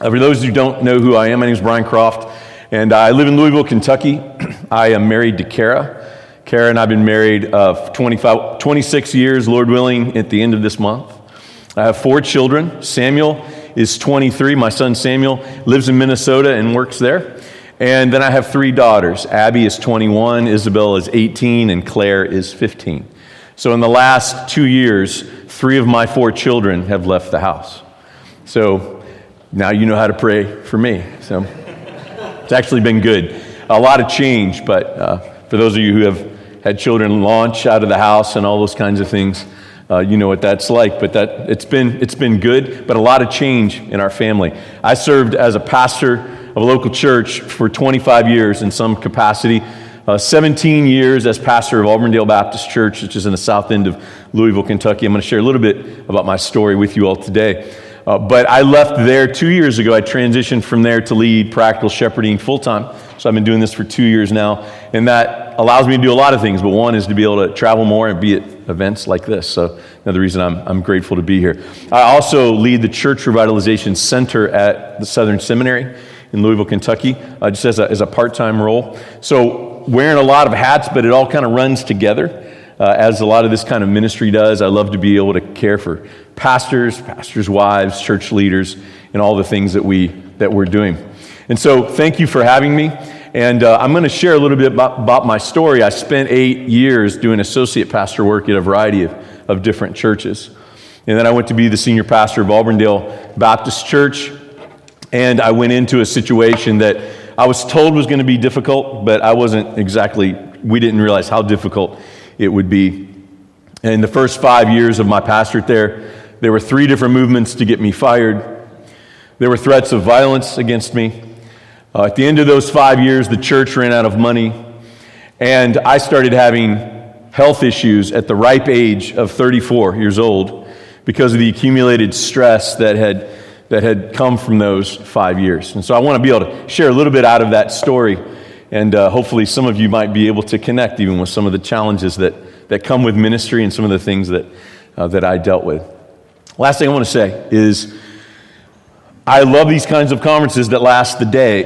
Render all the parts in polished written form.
For those who don't know who I am, my name is Brian Croft, and I live in Louisville, Kentucky. I am married to Kara. Kara and I have been married 26 years, Lord willing, at the end of this month. I have 4 children. Samuel is 23. My son Samuel lives in Minnesota and works there. And then I have 3 daughters. Abby is 21, Isabel is 18, and Claire is 15. So in the last 2 years, 3 of my 4 children have left the house. So now you know how to pray for me. So it's actually been good. A lot of change, but for those of you who have had children launch out of the house and all those kinds of things, you know what that's like. But it's been good, but a lot of change in our family. I served as a pastor of a local church for 25 years in some capacity. 17 years as pastor of Auburndale Baptist Church, which is in the south end of Louisville, Kentucky. I'm going to share a little bit about my story with you all today. But I left there 2 years ago. I transitioned from there to lead practical shepherding full-time. So I've been doing this for 2 years now. And that allows me to do a lot of things. But one is to be able to travel more and be at events like this. So another reason I'm grateful to be here. I also lead the Church Revitalization Center at the Southern Seminary in Louisville, Kentucky, just as a part-time role. So wearing a lot of hats, but it all kind of runs together. As a lot of this kind of ministry does, I love to be able to care for pastors' wives, church leaders, and all the things that we're doing. And so thank you for having me. And I'm going to share a little bit about my story. I spent 8 years doing associate pastor work at a variety of different churches. And then I went to be the senior pastor of Auburndale Baptist Church. And I went into a situation that I was told was going to be difficult, but we didn't realize how difficult it would be. And in the first 5 years of my pastorate there were 3 different movements to get me fired. There were threats of violence against me. At the end of those 5 years, the church ran out of money, and I started having health issues at the ripe age of 34 years old because of the accumulated stress that had come from those 5 years. And so I want to be able to share a little bit out of that story, and hopefully some of you might be able to connect even with some of the challenges that come with ministry and some of the things that I dealt with. Last thing I want to say is I love these kinds of conferences that last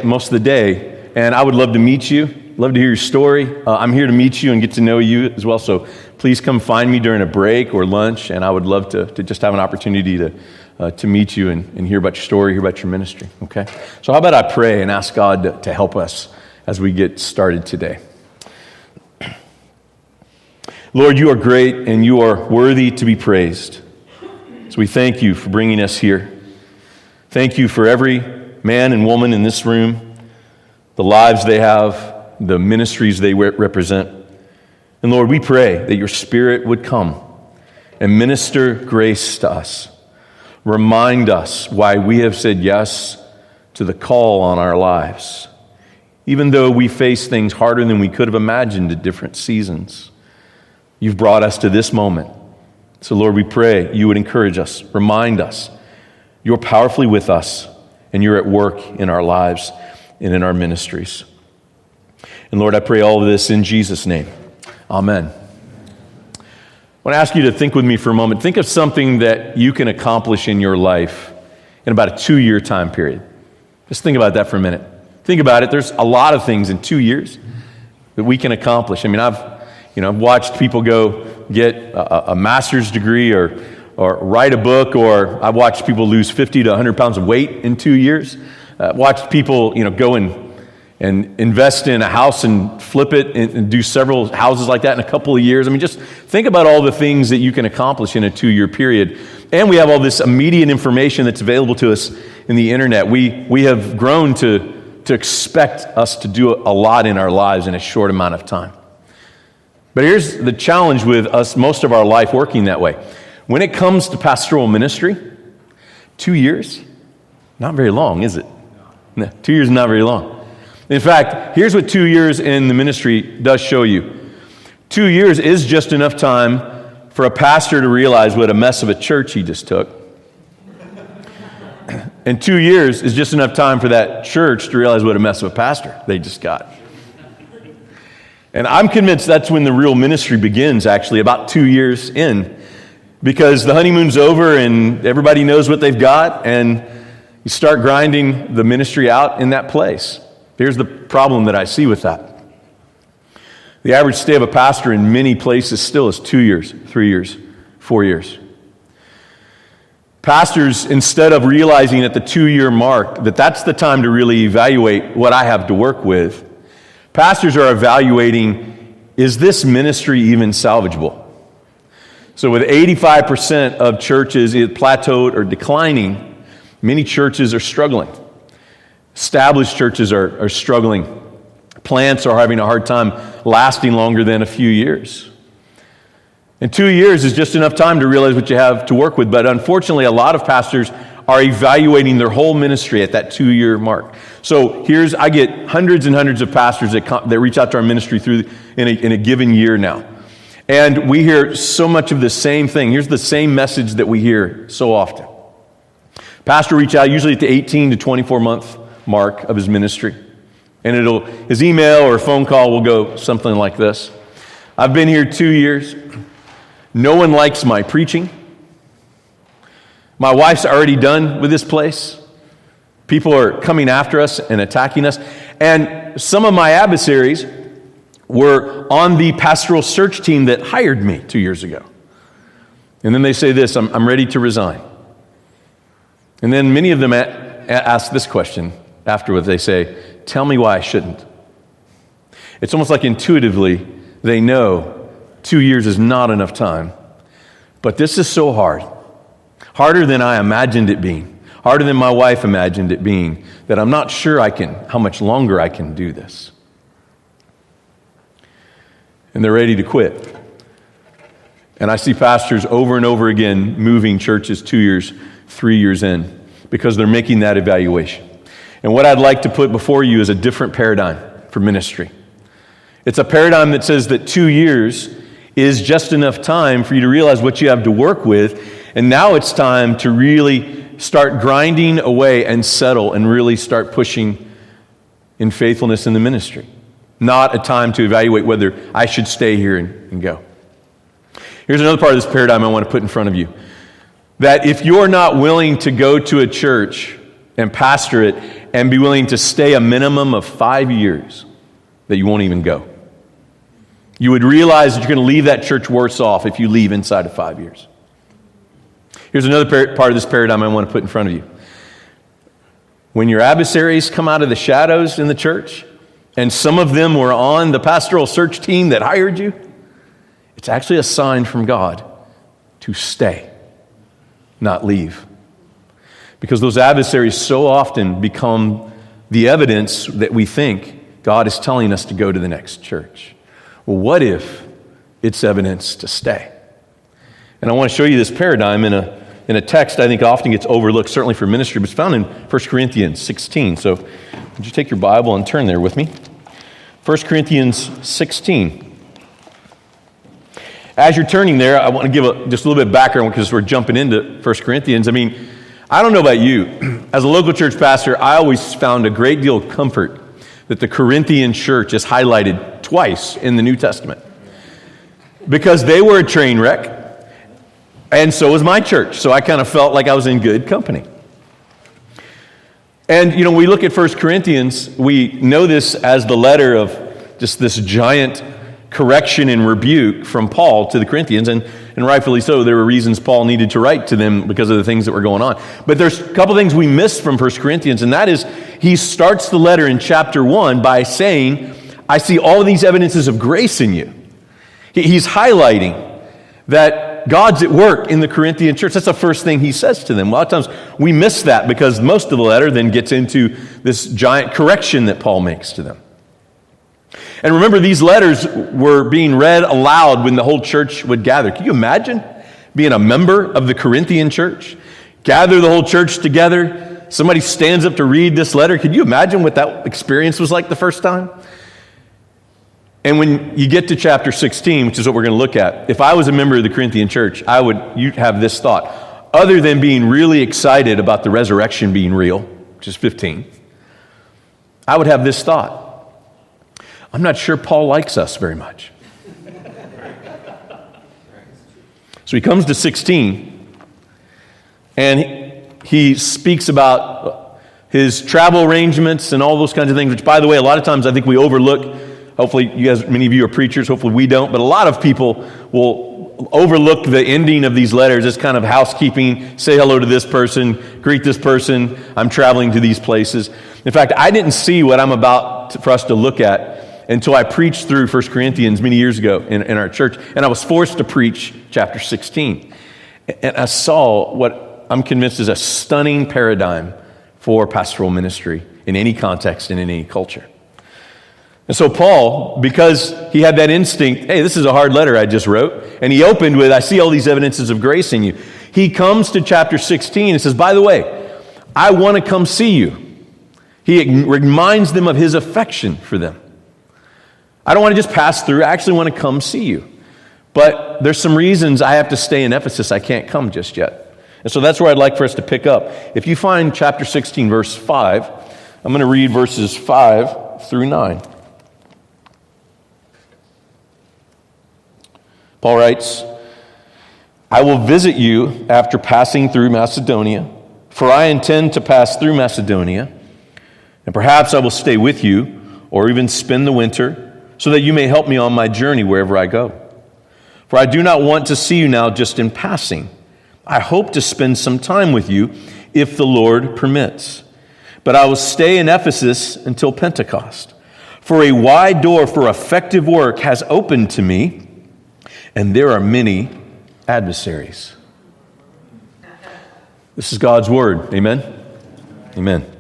most of the day, and I would love to meet you, love to hear your story. I'm here to meet you and get to know you as well, so please come find me during a break or lunch, and I would love to just have an opportunity to meet you and hear about your story, hear about your ministry, okay? So how about I pray and ask God to help us as we get started today. Lord, you are great and you are worthy to be praised. So we thank you for bringing us here. Thank you for every man and woman in this room, the lives they have, the ministries they represent. And Lord, we pray that your Spirit would come and minister grace to us. Remind us why we have said yes to the call on our lives, even though we face things harder than we could have imagined at different seasons. You've brought us to this moment. So Lord, we pray you would encourage us, remind us, you're powerfully with us, and you're at work in our lives and in our ministries. And Lord, I pray all of this in Jesus' name. Amen. I want to ask you to think with me for a moment. Think of something that you can accomplish in your life in about a 2-year time period. Just think about that for a minute. Think about it. There's a lot of things in 2 years that we can accomplish. I mean, I've watched people go get a master's degree or write a book, or I've watched people lose 50 to 100 pounds of weight in 2 years. Watched people, go and invest in a house and flip it and do several houses like that in a couple of years. I mean, just think about all the things that you can accomplish in a 2-year period. And we have all this immediate information that's available to us in the internet. We have grown to expect us to do a lot in our lives in a short amount of time. But here's the challenge with us, most of our life working that way. When it comes to pastoral ministry, 2 years, not very long, is it? No, 2 years is not very long. In fact, here's what 2 years in the ministry does show you. 2 years is just enough time for a pastor to realize what a mess of a church he just took. And 2 years is just enough time for that church to realize what a mess of a pastor they just got. And I'm convinced that's when the real ministry begins, actually, about 2 years in. Because the honeymoon's over and everybody knows what they've got, and You start grinding the ministry out in that place. Here's the problem that I see with that. The average stay of a pastor in many places still is 2 years, 3 years, 4 years. Pastors, instead of realizing at the 2-year mark that that's the time to really evaluate what I have to work with, pastors are evaluating, is this ministry even salvageable? So with 85% of churches either plateaued or declining, many churches are struggling. Established churches are struggling. Plants are having a hard time lasting longer than a few years. And 2 years is just enough time to realize what you have to work with. But unfortunately, a lot of pastors are evaluating their whole ministry at that 2-year mark. So I get hundreds and hundreds of pastors that reach out to our ministry in a given year now. And we hear so much of the same thing. Here's the same message that we hear so often. Pastor reach out usually at the 18 to 24 month mark of his ministry. And his email or phone call will go something like this. I've been here 2 years. No one likes my preaching. My wife's already done with this place. People are coming after us and attacking us. And some of my adversaries were on the pastoral search team that hired me 2 years ago. And then they say this, I'm ready to resign. And then many of them ask this question afterwards. They say, tell me why I shouldn't. It's almost like intuitively they know 2 years is not enough time. But this is so hard. Harder than I imagined it being. Harder than my wife imagined it being. That I'm not sure how much longer I can do this. And they're ready to quit. And I see pastors over and over again moving churches 2 years, 3 years in because they're making that evaluation. And what I'd like to put before you is a different paradigm for ministry. It's a paradigm that says that 2 years is just enough time for you to realize what you have to work with, and now it's time to really start grinding away and settle and really start pushing in faithfulness in the ministry. Not a time to evaluate whether I should stay here and go. Here's another part of this paradigm I want to put in front of you. That if you're not willing to go to a church and pastor it and be willing to stay a minimum of 5 years, that you won't even go. You would realize that you're going to leave that church worse off if you leave inside of 5 years. Here's another part of this paradigm I want to put in front of you. When your adversaries come out of the shadows in the church, and some of them were on the pastoral search team that hired you, it's actually a sign from God to stay, not leave. Because those adversaries so often become the evidence that we think God is telling us to go to the next church. Well, what if it's evidence to stay? And I want to show you this paradigm in a text I think often gets overlooked, certainly for ministry, but it's found in 1 Corinthians 16. So would you take your Bible and turn there with me? 1 Corinthians 16. As you're turning there, I want to give just a little bit of background because we're jumping into 1 Corinthians. I don't know about you. As a local church pastor, I always found a great deal of comfort that the Corinthian church is highlighted twice in the New Testament. Because they were a train wreck, and so was my church. So I kind of felt like I was in good company. And, we look at 1 Corinthians, we know this as the letter of just this giant correction and rebuke from Paul to the Corinthians, and rightfully so. There were reasons Paul needed to write to them because of the things that were going on. But there's a couple things we missed from 1 Corinthians, and that is he starts the letter in chapter 1 by saying, I see all of these evidences of grace in you. He's highlighting that God's at work in the Corinthian church. That's the first thing he says to them. A lot of times we miss that because most of the letter then gets into this giant correction that Paul makes to them. And remember, these letters were being read aloud when the whole church would gather. Can you imagine being a member of the Corinthian church? Gather the whole church together. Somebody stands up to read this letter. Can you imagine what that experience was like the first time? And when you get to chapter 16, which is what we're going to look at, if I was a member of the Corinthian church, you'd have this thought. Other than being really excited about the resurrection being real, which is 15, I would have this thought. I'm not sure Paul likes us very much. So he comes to 16, and he speaks about his travel arrangements and all those kinds of things, which, by the way, a lot of times I think we overlook. Hopefully you guys, many of you are preachers, hopefully we don't, but a lot of people will overlook the ending of these letters as kind of housekeeping, say hello to this person, greet this person, I'm traveling to these places. In fact, I didn't see what I'm about for us to look at until I preached through 1 Corinthians many years ago in our church, and I was forced to preach chapter 16. And I saw what I'm convinced is a stunning paradigm for pastoral ministry in any context and in any culture. And so Paul, because he had that instinct, hey, this is a hard letter I just wrote, and he opened with, I see all these evidences of grace in you. He comes to chapter 16 and says, by the way, I want to come see you. He reminds them of his affection for them. I don't want to just pass through, I actually want to come see you. But there's some reasons I have to stay in Ephesus, I can't come just yet. And so that's where I'd like for us to pick up. If you find chapter 16, verse 5, I'm going to read verses 5 through 9. Paul writes, I will visit you after passing through Macedonia, for I intend to pass through Macedonia, and perhaps I will stay with you, or even spend the winter, so that you may help me on my journey wherever I go. For I do not want to see you now just in passing. I hope to spend some time with you, if the Lord permits. But I will stay in Ephesus until Pentecost. For a wide door for effective work has opened to me, and there are many adversaries. This is God's word. Amen? Amen.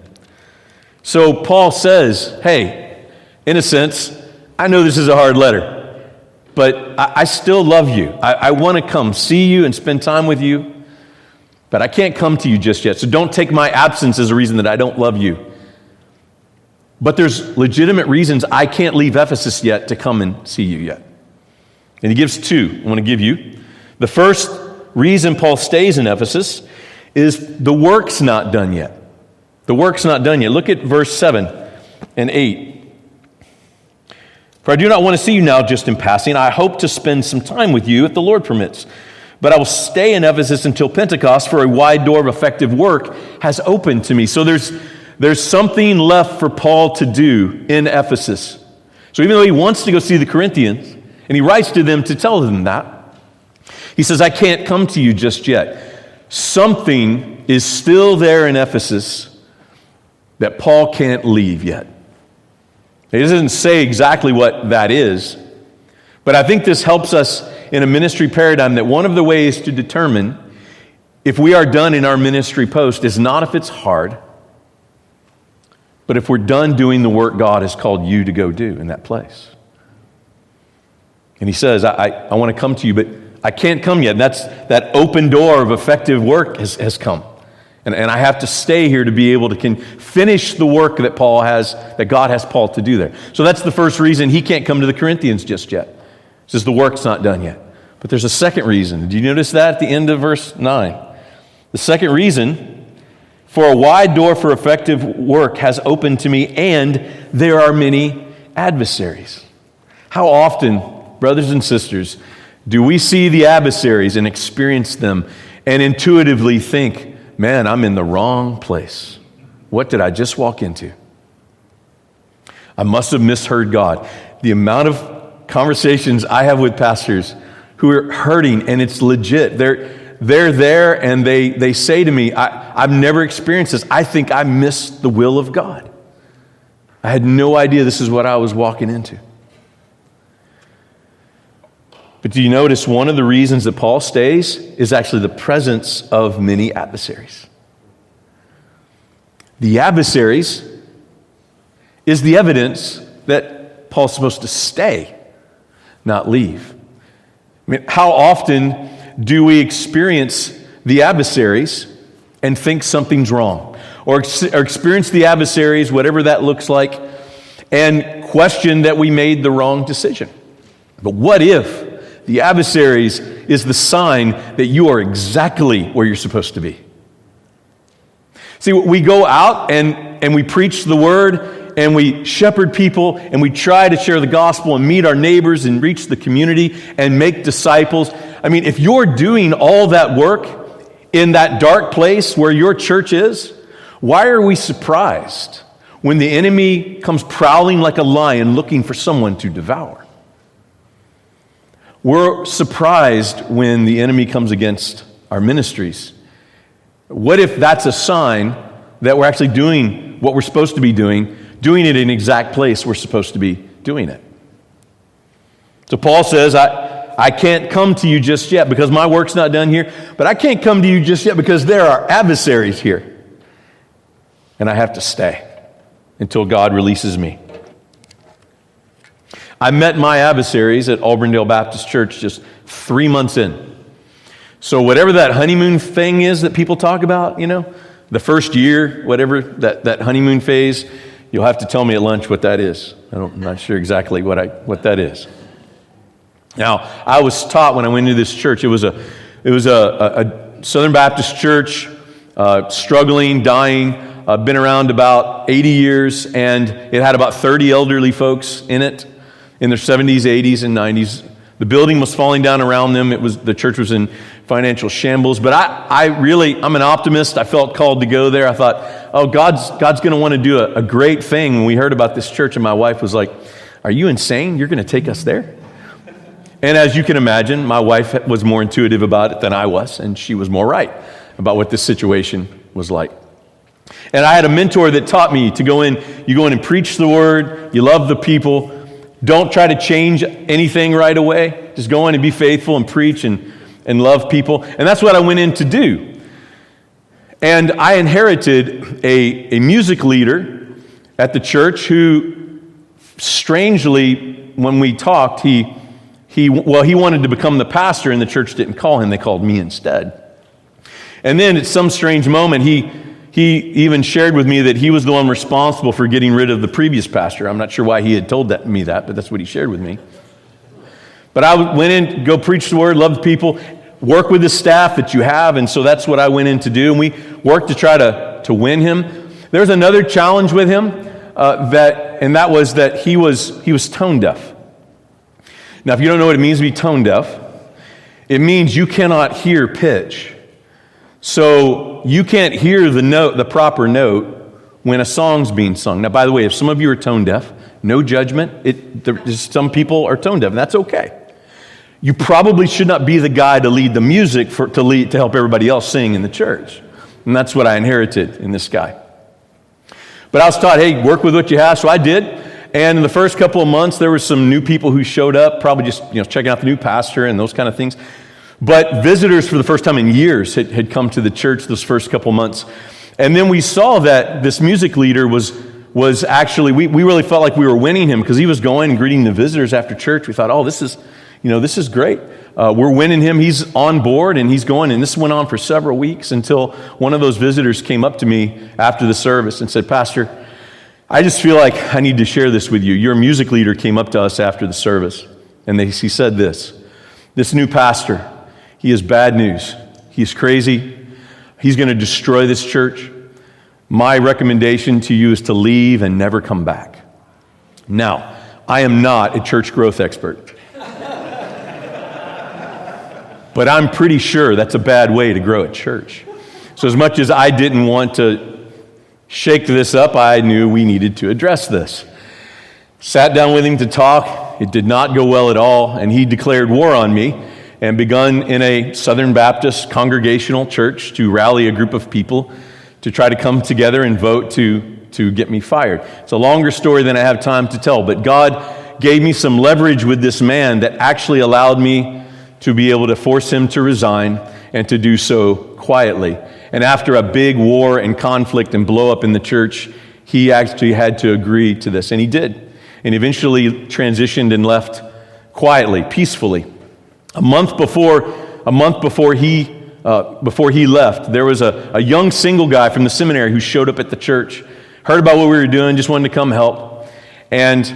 So Paul says, hey, in a sense, I know this is a hard letter, but I still love you. I want to come see you and spend time with you, but I can't come to you just yet. So don't take my absence as a reason that I don't love you. But there's legitimate reasons I can't leave Ephesus yet to come and see you yet. And he gives two I want to give you. The first reason Paul stays in Ephesus is the work's not done yet. The work's not done yet. Look at verse 7 and 8. For I do not want to see you now just in passing. I hope to spend some time with you if the Lord permits. But I will stay in Ephesus until Pentecost, for a wide door of effective work has opened to me. So there's something left for Paul to do in Ephesus. So even though he wants to go see the Corinthians, and he writes to them to tell them that, he says, I can't come to you just yet. Something is still there in Ephesus that Paul can't leave yet. He doesn't say exactly what that is, but I think this helps us in a ministry paradigm that one of the ways to determine if we are done in our ministry post is not if it's hard, but if we're done doing the work God has called you to go do in that place. And he says, I want to come to you, but I can't come yet. That open door of effective work has come. And I have to stay here to be able to finish the work that God has Paul to do there. So that's the first reason he can't come to the Corinthians just yet. He says the work's not done yet. But there's a second reason. Did you notice that at the end of verse 9? The second reason, for a wide door for effective work has opened to me, and there are many adversaries. How often, brothers and sisters, do we see the adversaries and experience them and intuitively think, man, I'm in the wrong place. What did I just walk into? I must have misheard God. The amount of conversations I have with pastors who are hurting, and it's legit. They're there, and they say to me, I've never experienced this. I think I missed the will of God. I had no idea this is what I was walking into. But do you notice one of the reasons that Paul stays is actually the presence of many adversaries? The adversaries is the evidence that Paul's supposed to stay, not leave. I mean, how often do we experience the adversaries and think something's wrong? Or experience the adversaries, whatever that looks like, and question that we made the wrong decision? But what if the adversaries is the sign that you are exactly where you're supposed to be? See, we go out and we preach the word and we shepherd people and we try to share the gospel and meet our neighbors and reach the community and make disciples. I mean, if you're doing all that work in that dark place where your church is, why are we surprised when the enemy comes prowling like a lion looking for someone to devour? We're surprised when the enemy comes against our ministries. What if that's a sign that we're actually doing what we're supposed to be doing it in the exact place we're supposed to be doing it? So Paul says, I can't come to you just yet because my work's not done here, but I can't come to you just yet because there are adversaries here. And I have to stay until God releases me. I met my adversaries at Auburndale Baptist Church just 3 months in. So whatever that honeymoon thing is that people talk about, the first year, whatever that honeymoon phase, you'll have to tell me at lunch what that is. I'm not sure exactly what that is. Now, I was taught when I went into this church, it was a Southern Baptist church, struggling, dying, been around about 80 years, and it had about 30 elderly folks in it, in their 70s, 80s, and 90s. The building was falling down around them. The church was in financial shambles. But I'm an optimist. I felt called to go there. I thought, oh, God's going to want to do a great thing. When we heard about this church, and my wife was like, are you insane? You're going to take us there? And as you can imagine, my wife was more intuitive about it than I was, and she was more right about what this situation was like. And I had a mentor that taught me to go in, you go in and preach the word, you love the people, don't try to change anything right away, just go in and be faithful and preach and love people. And that's what I went in to do. And I inherited a music leader at the church who, strangely, when we talked, he wanted to become the pastor, and the church didn't call him, they called me instead. And then at some strange moment, he even shared with me that he was the one responsible for getting rid of the previous pastor. I'm not sure why he had told me that, but that's what he shared with me. But I went in, go preach the word, love people, work with the staff that you have, and so that's what I went in to do, and we worked to try to win him. There's another challenge with him, that was that he was tone deaf. Now, if you don't know what it means to be tone deaf, it means you cannot hear pitch. So you can't hear the proper note when a song's being sung. Now, by the way, if some of you are tone deaf, no judgment. Some people are tone deaf, and that's okay. You probably should not be the guy to lead the music to help everybody else sing in the church. And that's what I inherited in this guy. But I was taught, hey, work with what you have, so I did. And in the first couple of months, there were some new people who showed up, probably just checking out the new pastor and those kind of things. But visitors for the first time in years had come to the church those first couple months. And then we saw that this music leader was actually, we really felt like we were winning him because he was going and greeting the visitors after church. We thought, oh, this is great. We're winning him. He's on board and he's going. And this went on for several weeks until one of those visitors came up to me after the service and said, Pastor, I just feel like I need to share this with you. Your music leader came up to us after the service. And he said this new pastor, he is bad news. He's crazy. He's going to destroy this church. My recommendation to you is to leave and never come back. Now, I am not a church growth expert. But I'm pretty sure that's a bad way to grow a church. So as much as I didn't want to shake this up, I knew we needed to address this. Sat down with him to talk. It did not go well at all, and he declared war on me and begun in a Southern Baptist congregational church to rally a group of people to try to come together and vote to get me fired. It's a longer story than I have time to tell, but God gave me some leverage with this man that actually allowed me to be able to force him to resign and to do so quietly. And after a big war and conflict and blow up in the church, he actually had to agree to this, and he did. And eventually transitioned and left quietly, peacefully. A month before he left, there was a young single guy from the seminary who showed up at the church, heard about what we were doing, just wanted to come help. And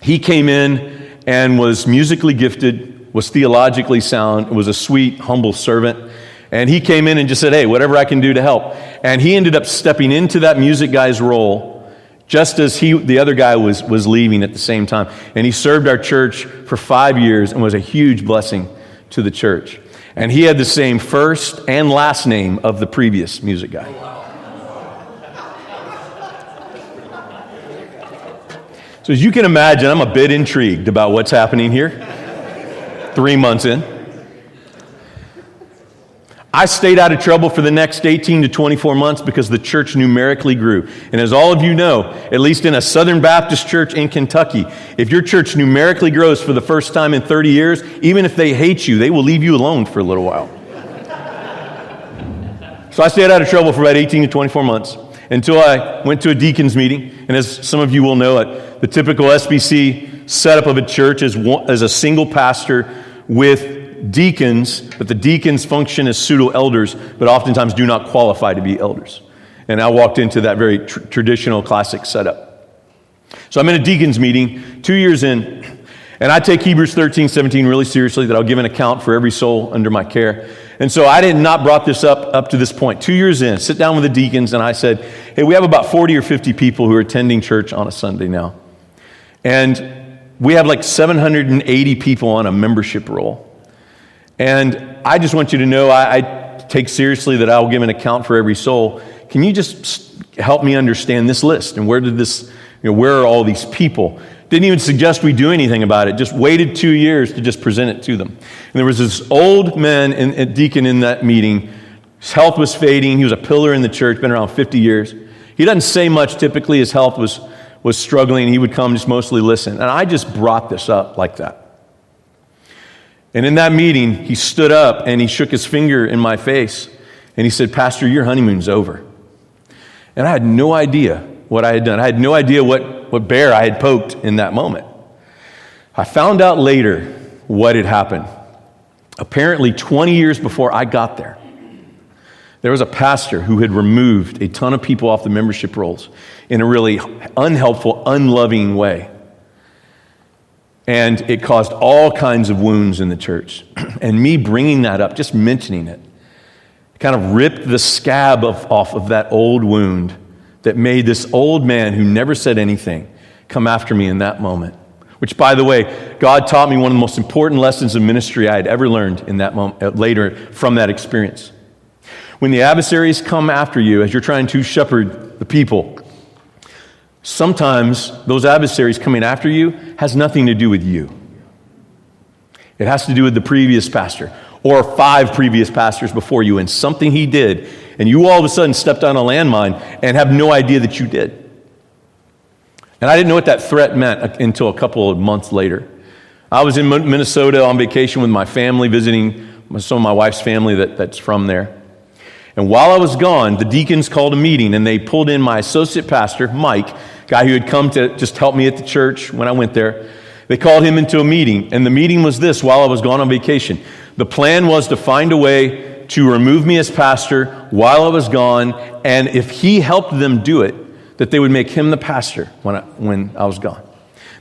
he came in and was musically gifted, was theologically sound, was a sweet, humble servant. And he came in and just said, hey, whatever I can do to help. And he ended up stepping into that music guy's role just as the other guy was leaving at the same time. And he served our church for 5 years and was a huge blessing to the church. And he had the same first and last name of the previous music guy. So as you can imagine, I'm a bit intrigued about what's happening here. 3 months in. I stayed out of trouble for the next 18 to 24 months because the church numerically grew. And as all of you know, at least in a Southern Baptist church in Kentucky, if your church numerically grows for the first time in 30 years, even if they hate you, they will leave you alone for a little while. So I stayed out of trouble for about 18 to 24 months until I went to a deacons meeting. And as some of you will know, the typical SBC setup of a church is a single pastor with deacons, but the deacons function as pseudo-elders, but oftentimes do not qualify to be elders. And I walked into that very traditional, classic setup. So I'm in a deacons meeting 2 years in, and I take Hebrews 13:17 really seriously, that I'll give an account for every soul under my care. And so I did not brought this up to this point. 2 years in, sit down with the deacons, and I said, hey, we have about 40 or 50 people who are attending church on a Sunday now. And we have like 780 people on a membership roll. And I just want you to know I take seriously that I will give an account for every soul. Can you just help me understand this list? And where are all these people? Didn't even suggest we do anything about it. Just waited 2 years to just present it to them. And there was this old man, a deacon in that meeting. His health was fading. He was a pillar in the church, been around 50 years. He doesn't say much. Typically, his health was struggling. He would come just mostly listen. And I just brought this up like that. And in that meeting, he stood up and he shook his finger in my face and he said, Pastor, your honeymoon's over. And I had no idea what I had done. I had no idea what bear I had poked in that moment. I found out later what had happened. Apparently 20 years before I got there was a pastor who had removed a ton of people off the membership rolls in a really unhelpful, unloving way. And it caused all kinds of wounds in the church. And me bringing that up, just mentioning it, kind of ripped the scab off of that old wound that made this old man who never said anything come after me in that moment. Which, by the way, God taught me one of the most important lessons of ministry I had ever learned in that moment, later from that experience. When the adversaries come after you as you're trying to shepherd the people, sometimes those adversaries coming after you has nothing to do with you. It has to do with the previous pastor or 5 previous pastors before you and something he did, and you all of a sudden stepped on a landmine and have no idea that you did. And I didn't know what that threat meant until a couple of months later. I was in Minnesota on vacation with my family, visiting some of my wife's family that's from there. And while I was gone, the deacons called a meeting, and they pulled in my associate pastor, Mike, guy who had come to just help me at the church when I went there. They called him into a meeting, and the meeting was this while I was gone on vacation. The plan was to find a way to remove me as pastor while I was gone, and if he helped them do it, that they would make him the pastor when I was gone.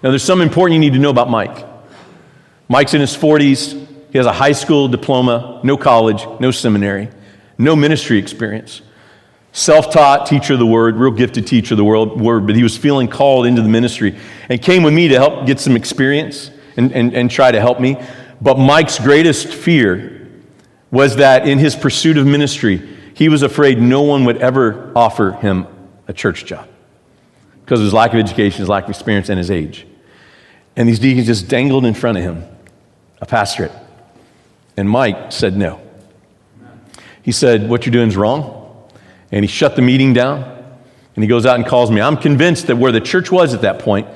Now, there's something important you need to know about Mike. Mike's in his 40s. He has a high school diploma, no college, no seminary, no ministry experience. Self-taught teacher of the word, real gifted teacher of the word, but he was feeling called into the ministry and came with me to help get some experience and try to help me. But Mike's greatest fear was that in his pursuit of ministry, he was afraid no one would ever offer him a church job because of his lack of education, his lack of experience, and his age. And these deacons just dangled in front of him a pastorate. And Mike said no. He said, what you're doing is wrong. And he shut the meeting down, and he goes out and calls me. I'm convinced that where the church was at that point,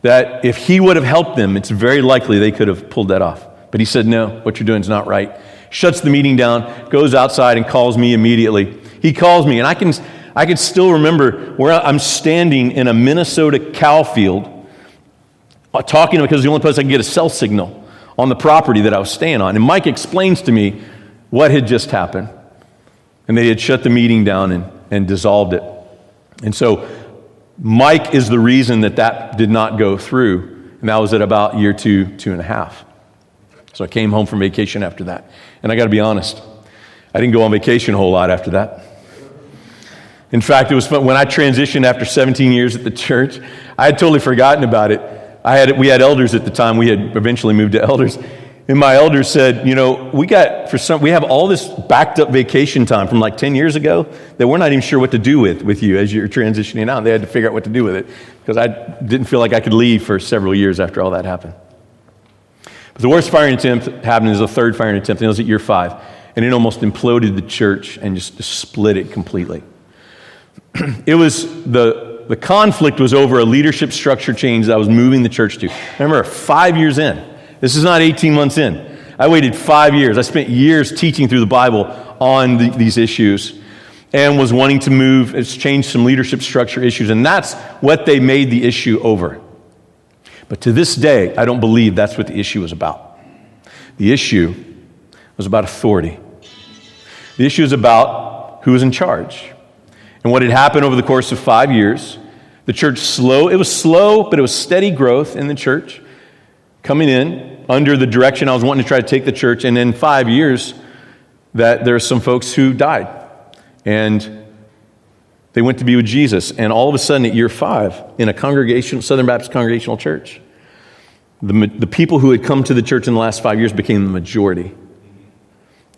that if he would have helped them, it's very likely they could have pulled that off. But he said, no, what you're doing is not right. Shuts the meeting down, goes outside and calls me immediately. He calls me, and I can still remember where I'm standing in a Minnesota cow field, talking to him because it's the only place I can get a cell signal on the property that I was staying on. And Mike explains to me what had just happened. And they had shut the meeting down and dissolved it. And so Mike is the reason that did not go through. And that was at about year 2.5. So I came home from vacation after that. And I got to be honest, I didn't go on vacation a whole lot after that. In fact, it was fun. When I transitioned after 17 years at the church, I had totally forgotten about it. We had elders at the time. We had eventually moved to elders. And my elders said, we have all this backed up vacation time from like 10 years ago that we're not even sure what to do with you as you're transitioning out. They had to figure out what to do with it because I didn't feel like I could leave for several years after all that happened. But the worst firing attempt happened as a third firing attempt, and it was at year 5. And it almost imploded the church and just split it completely. It was the conflict was over a leadership structure change that I was moving the church to. Remember, 5 years in. This is not 18 months in. I waited 5 years. I spent years teaching through the Bible on these issues and was wanting to move. It's changed some leadership structure issues, and that's what they made the issue over. But to this day, I don't believe that's what the issue was about. The issue was about authority. The issue is about who was in charge. And what had happened over the course of 5 years, the church it was slow, but it was steady growth in the church, coming in under the direction I was wanting to try to take the church. And in 5 years, that there are some folks who died. And they went to be with Jesus. And all of a sudden at year 5, in a Southern Baptist congregational church, the people who had come to the church in the last 5 years became the majority.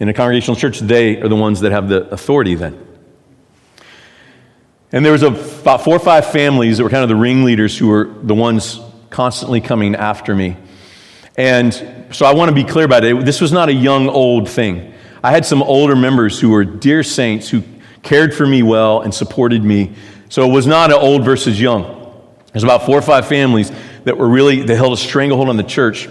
In a congregational church, they are the ones that have the authority then. And there was about 4 or 5 families that were kind of the ringleaders who were the ones constantly coming after me. And so I want to be clear about it. This was not a young, old thing. I had some older members who were dear saints who cared for me well and supported me. So it was not an old versus young. There's about 4 or 5 families that held a stranglehold on the church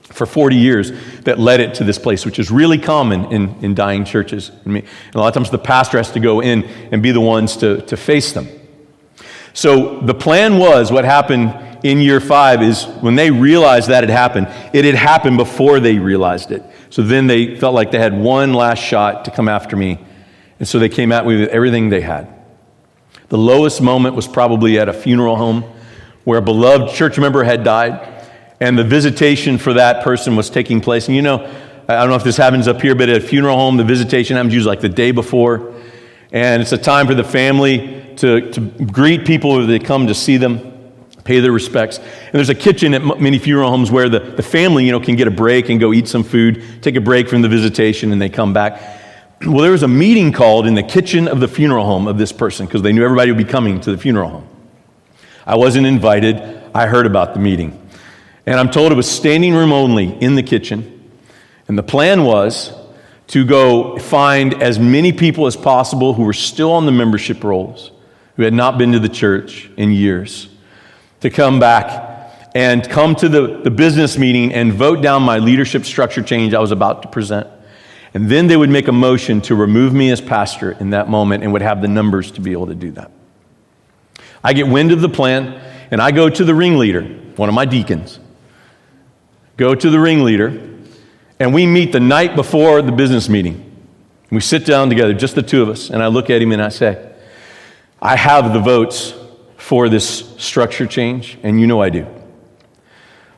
for 40 years that led it to this place, which is really common in dying churches. And a lot of times the pastor has to go in and be the ones to face them. So the plan was, what happened in year 5 is when they realized that it had happened before they realized it. So then they felt like they had one last shot to come after me. And so they came at me with everything they had. The lowest moment was probably at a funeral home where a beloved church member had died, and the visitation for that person was taking place. And I don't know if this happens up here, but at a funeral home, the visitation happens usually like the day before. And it's a time for the family to greet people who they come to see them, pay their respects. And there's a kitchen at many funeral homes where the family, can get a break and go eat some food, take a break from the visitation, and they come back. Well, there was a meeting called in the kitchen of the funeral home of this person because they knew everybody would be coming to the funeral home. I wasn't invited. I heard about the meeting. And I'm told it was standing room only in the kitchen. And the plan was to go find as many people as possible who were still on the membership rolls, who had not been to the church in years, to come back and come to the business meeting and vote down my leadership structure change I was about to present. And then they would make a motion to remove me as pastor in that moment and would have the numbers to be able to do that. I get wind of the plan, and I go to the ringleader, one of my deacons. Go to the ringleader, and we meet the night before the business meeting. We sit down together, just the two of us, and I look at him and I say, I have the votes for this structure change, and I do.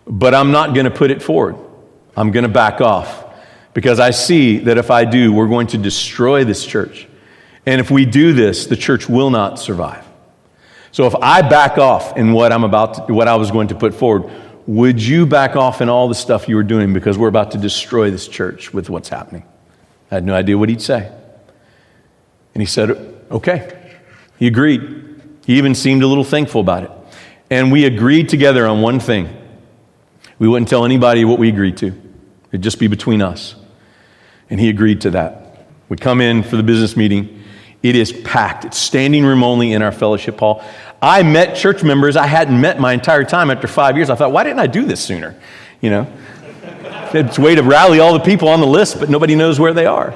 But I'm not going to put it forward. I'm going to back off because I see that if I do, we're going to destroy this church. And if we do this, the church will not survive. So if I back off in what I was going to put forward, would you back off in all the stuff you were doing because we're about to destroy this church with what's happening? I had no idea what he'd say. And he said, okay. He agreed. He even seemed a little thankful about it. And we agreed together on one thing. We wouldn't tell anybody what we agreed to. It'd just be between us. And he agreed to that. We come in for the business meeting. It is packed. It's standing room only in our fellowship hall. I met church members I hadn't met my entire time after 5 years. I thought, why didn't I do this sooner? It's a way to rally all the people on the list, but nobody knows where they are.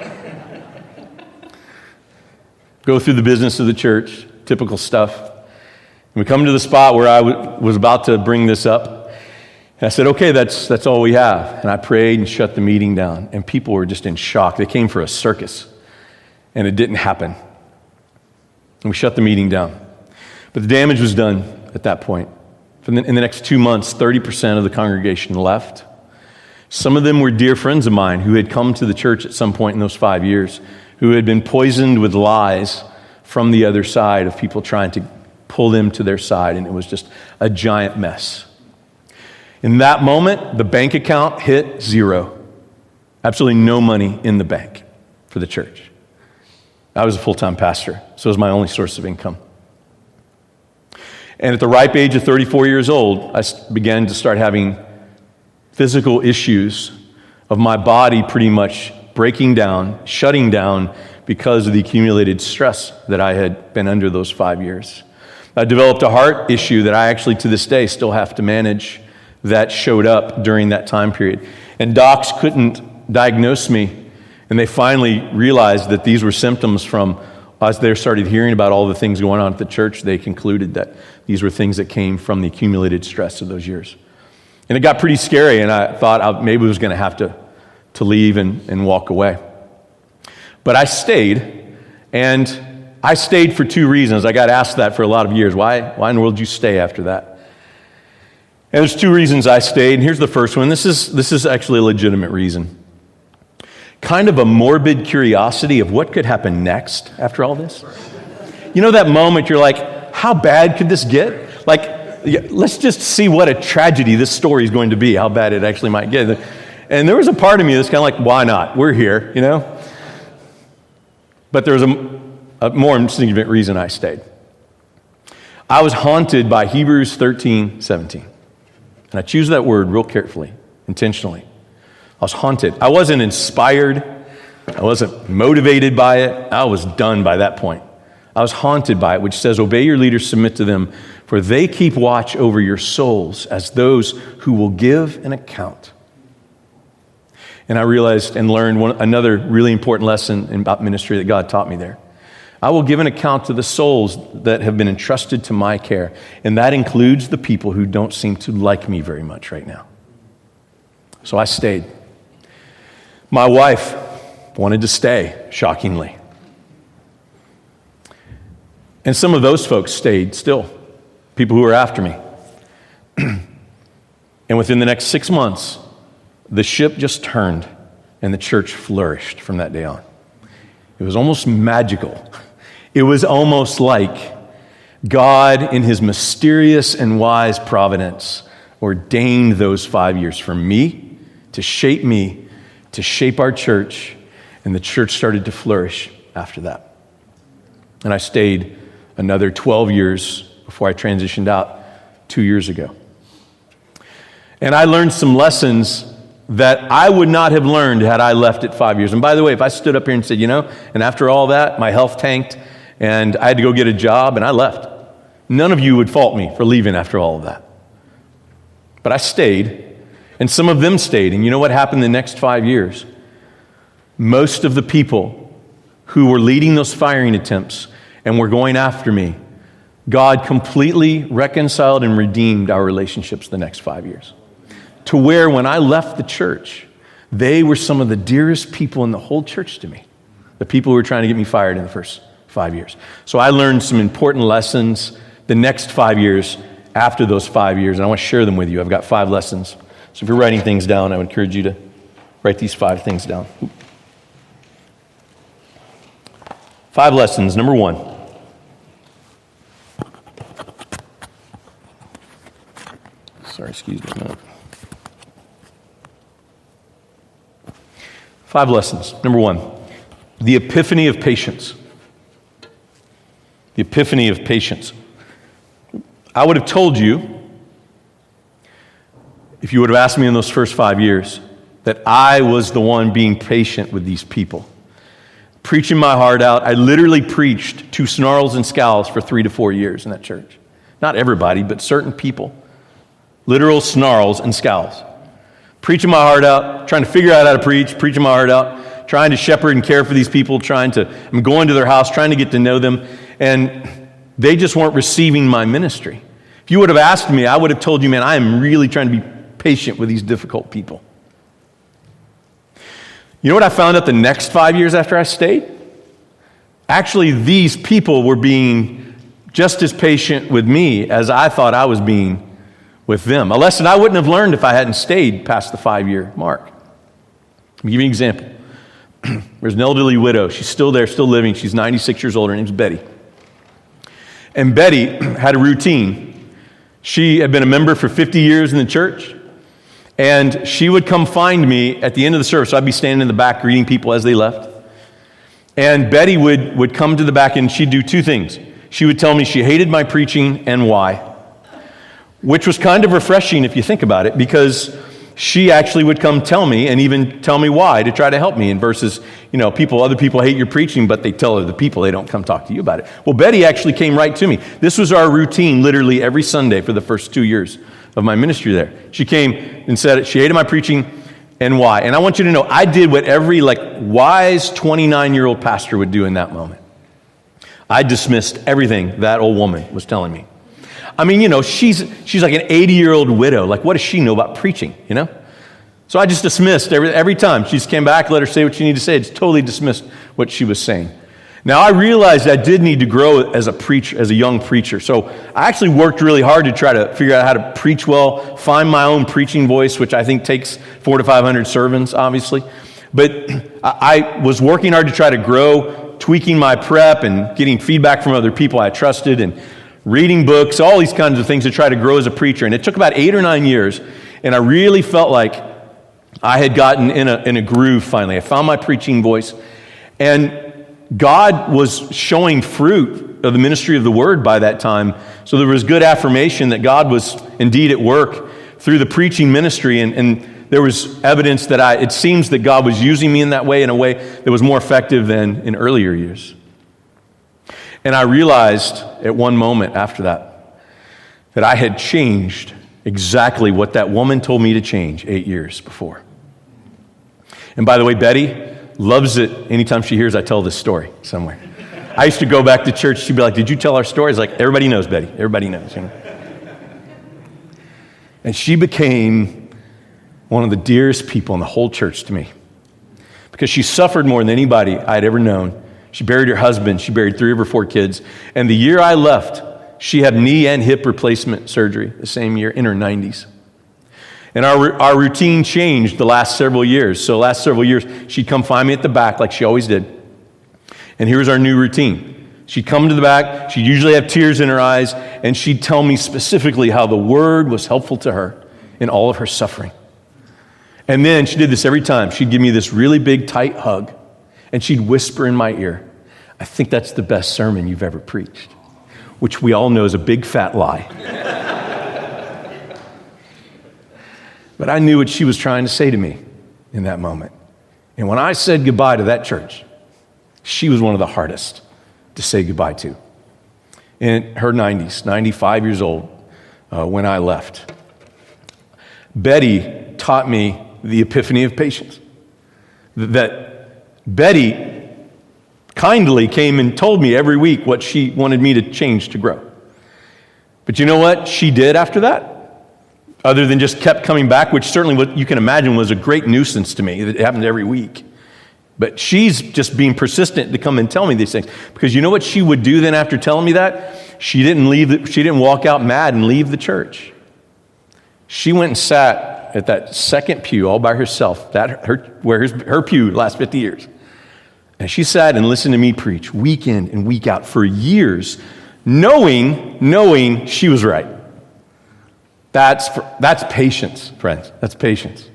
Go through the business of the church, typical stuff. And we come to the spot where I was about to bring this up. And I said, okay, that's all we have. And I prayed and shut the meeting down. And people were just in shock. They came for a circus. And it didn't happen. And we shut the meeting down. But the damage was done at that point. In the next 2 months, 30% of the congregation left. Some of them were dear friends of mine who had come to the church at some point in those 5 years, who had been poisoned with lies from the other side of people trying to pull them to their side, and it was just a giant mess. In that moment, the bank account hit 0. absolutely no money in the bank for the church. I was a full-time pastor, so it was my only source of income. And at the ripe age of 34 years old, I began to start having physical issues of my body pretty much breaking down, shutting down because of the accumulated stress that I had been under those 5 years. I developed a heart issue that I actually to this day still have to manage that showed up during that time period. And docs couldn't diagnose me, and they finally realized that these were symptoms from, as they started hearing about all the things going on at the church, they concluded that these were things that came from the accumulated stress of those years. And it got pretty scary, and I thought maybe I was going to have to leave and walk away. But I stayed, and I stayed for two reasons. I got asked that for a lot of years. Why in the world did you stay after that? And there's two reasons I stayed, and here's the first one. This is actually a legitimate reason. Kind of a morbid curiosity of what could happen next after all this. You know that moment you're like, how bad could this get? Like, let's just see what a tragedy this story is going to be, how bad it actually might get. And there was a part of me that's kind of like, why not? We're here, you know? But there was a more significant reason I stayed. I was haunted by Hebrews 13:17. And I choose that word real carefully, intentionally. I was haunted. I wasn't inspired. I wasn't motivated by it. I was done by that point. I was haunted by it, which says, obey your leaders, submit to them, for they keep watch over your souls as those who will give an account. And I realized and learned another really important lesson about ministry that God taught me there. I will give an account to the souls that have been entrusted to my care, and that includes the people who don't seem to like me very much right now. So I stayed. My wife wanted to stay, shockingly. And some of those folks stayed still, people who were after me. And within the next 6 months, the ship just turned and the church flourished from that day on. It was almost magical. It was almost like God, in his mysterious and wise providence, ordained those 5 years for me, to shape our church, and the church started to flourish after that. And I stayed another 12 years before I transitioned out 2 years ago. And I learned some lessons that I would not have learned had I left at 5 years. And by the way, if I stood up here and said, and after all that, my health tanked, and I had to go get a job, and I left, none of you would fault me for leaving after all of that. But I stayed, and some of them stayed. And you know what happened the next 5 years? Most of the people who were leading those firing attempts and were going after me, God completely reconciled and redeemed our relationships the next 5 years. To where when I left the church, they were some of the dearest people in the whole church to me. The people who were trying to get me fired in the first 5 years. So I learned some important lessons the next 5 years after those 5 years, and I want to share them with you. I've got 5 lessons. So if you're writing things down, I would encourage you to write these 5 things down. 5 lessons. Number 1. Sorry, excuse me a minute. 5 lessons. Number 1, the epiphany of patience. The epiphany of patience. I would have told you, if you would have asked me in those first 5 years, that I was the one being patient with these people. Preaching my heart out. I literally preached to snarls and scowls for 3 to 4 years in that church. Not everybody, but certain people. Literal snarls and scowls. Preaching my heart out, trying to figure out how to preach, preaching my heart out, trying to shepherd and care for these people, I'm going to their house, trying to get to know them, and they just weren't receiving my ministry. If you would have asked me, I would have told you, man, I am really trying to be patient with these difficult people. You know what I found out the next 5 years after I stayed? Actually, these people were being just as patient with me as I thought I was being with them. A lesson I wouldn't have learned if I hadn't stayed past the 5-year mark. Let me give you an example. There's an elderly widow. She's still there, still living. She's 96 years old. Her name's Betty. And Betty had a routine. She had been a member for 50 years in the church. And she would come find me at the end of the service. So I'd be standing in the back greeting people as they left. And Betty would come to the back and she'd do two things. She would tell me she hated my preaching and why, which was kind of refreshing if you think about it, because she actually would come tell me and even tell me why to try to help me. And versus, other people hate your preaching, but they tell other people, they don't come talk to you about it. Well, Betty actually came right to me. This was our routine literally every Sunday for the first 2 years of my ministry there. She came and said she hated my preaching and why. And I want you to know, I did what every wise 29-year-old pastor would do in that moment. I dismissed everything that old woman was telling me. I mean, she's like an 80-year-old widow. What does she know about preaching, So I just dismissed every time. She just came back, let her say what she needed to say. I just totally dismissed what she was saying. Now, I realized I did need to grow as a young preacher. So I actually worked really hard to try to figure out how to preach well, find my own preaching voice, which I think takes 400 to 500 sermons, obviously. But I was working hard to try to grow, tweaking my prep and getting feedback from other people I trusted and reading books, all these kinds of things to try to grow as a preacher. And it took about 8 or 9 years, and I really felt like I had gotten in a groove finally. I found my preaching voice, and God was showing fruit of the ministry of the word by that time. So there was good affirmation that God was indeed at work through the preaching ministry, and there was evidence that it seems that God was using me in that way, in a way that was more effective than in earlier years. And I realized at one moment after that I had changed exactly what that woman told me to change 8 years before. And by the way, Betty loves it anytime she hears I tell this story somewhere. I used to go back to church, she'd be like, "Did you tell our story?" I was like, "Everybody knows, Betty. Everybody knows." And she became one of the dearest people in the whole church to me because she suffered more than anybody I'd ever known. She buried her husband. She buried 3 of her 4 kids. And the year I left, she had knee and hip replacement surgery the same year in her 90s. And our routine changed the last several years. So the last several years, she'd come find me at the back like she always did. And here's our new routine. She'd come to the back. She'd usually have tears in her eyes. And she'd tell me specifically how the word was helpful to her in all of her suffering. And then she did this every time. She'd give me this really big, tight hug. And she'd whisper in my ear, "I think that's the best sermon you've ever preached," which we all know is a big fat lie. But I knew what she was trying to say to me in that moment. And when I said goodbye to that church, she was one of the hardest to say goodbye to. In her 90s, 95 years old, when I left. Betty taught me the epiphany of patience. That Betty kindly came and told me every week what she wanted me to change to grow. But you know what she did after that? Other than just kept coming back, which certainly what you can imagine was a great nuisance to me. It happened every week. But she's just being persistent to come and tell me these things. Because you know what she would do then after telling me that? She didn't walk out mad and leave the church. She went and sat at that second pew all by herself, where her pew last 50 years. And she sat and listened to me preach week in and week out for years, knowing she was right. That's patience, friends. That's patience.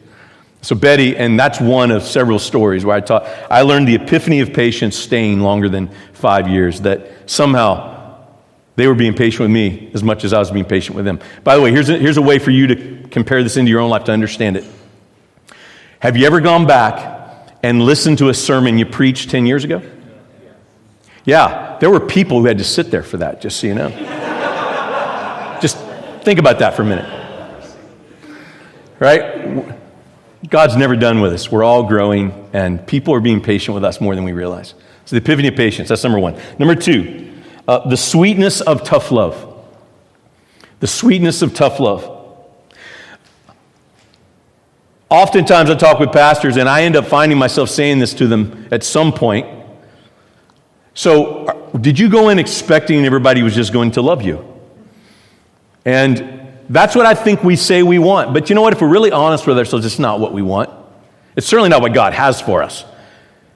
So Betty, and that's one of several stories where I learned the epiphany of patience staying longer than 5 years, that somehow they were being patient with me as much as I was being patient with them. By the way, here's a way for you to compare this into your own life to understand it. Have you ever gone back and listened to a sermon you preached 10 years ago? Yeah, there were people who had to sit there for that, just so you know. Just think about that for a minute. Right? God's never done with us. We're all growing, and people are being patient with us more than we realize. So the epiphany of patience, that's number 1. Number 2, the sweetness of tough love. The sweetness of tough love. Oftentimes I talk with pastors, and I end up finding myself saying this to them at some point. So, did you go in expecting everybody was just going to love you? And that's what I think we say we want. But you know what? If we're really honest with ourselves, it's not what we want. It's certainly not what God has for us.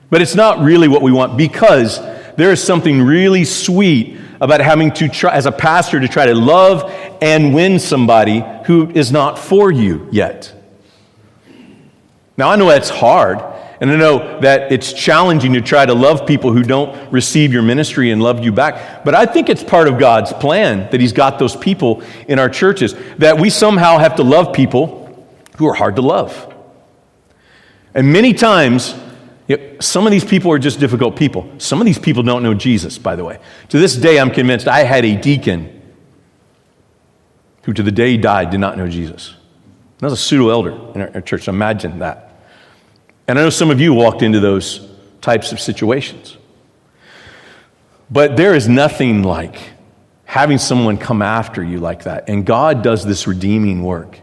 But it's not really what we want, because there is something really sweet about having to try, as a pastor, to try to love and win somebody who is not for you yet. Now, I know that's hard, and I know that it's challenging to try to love people who don't receive your ministry and love you back, but I think it's part of God's plan that He's got those people in our churches, that we somehow have to love people who are hard to love. And many times, some of these people are just difficult people. Some of these people don't know Jesus, by the way. To this day, I'm convinced I had a deacon who to the day he died did not know Jesus. That was a pseudo-elder in our church. Imagine that. And I know some of you walked into those types of situations. But there is nothing like having someone come after you like that. And God does this redeeming work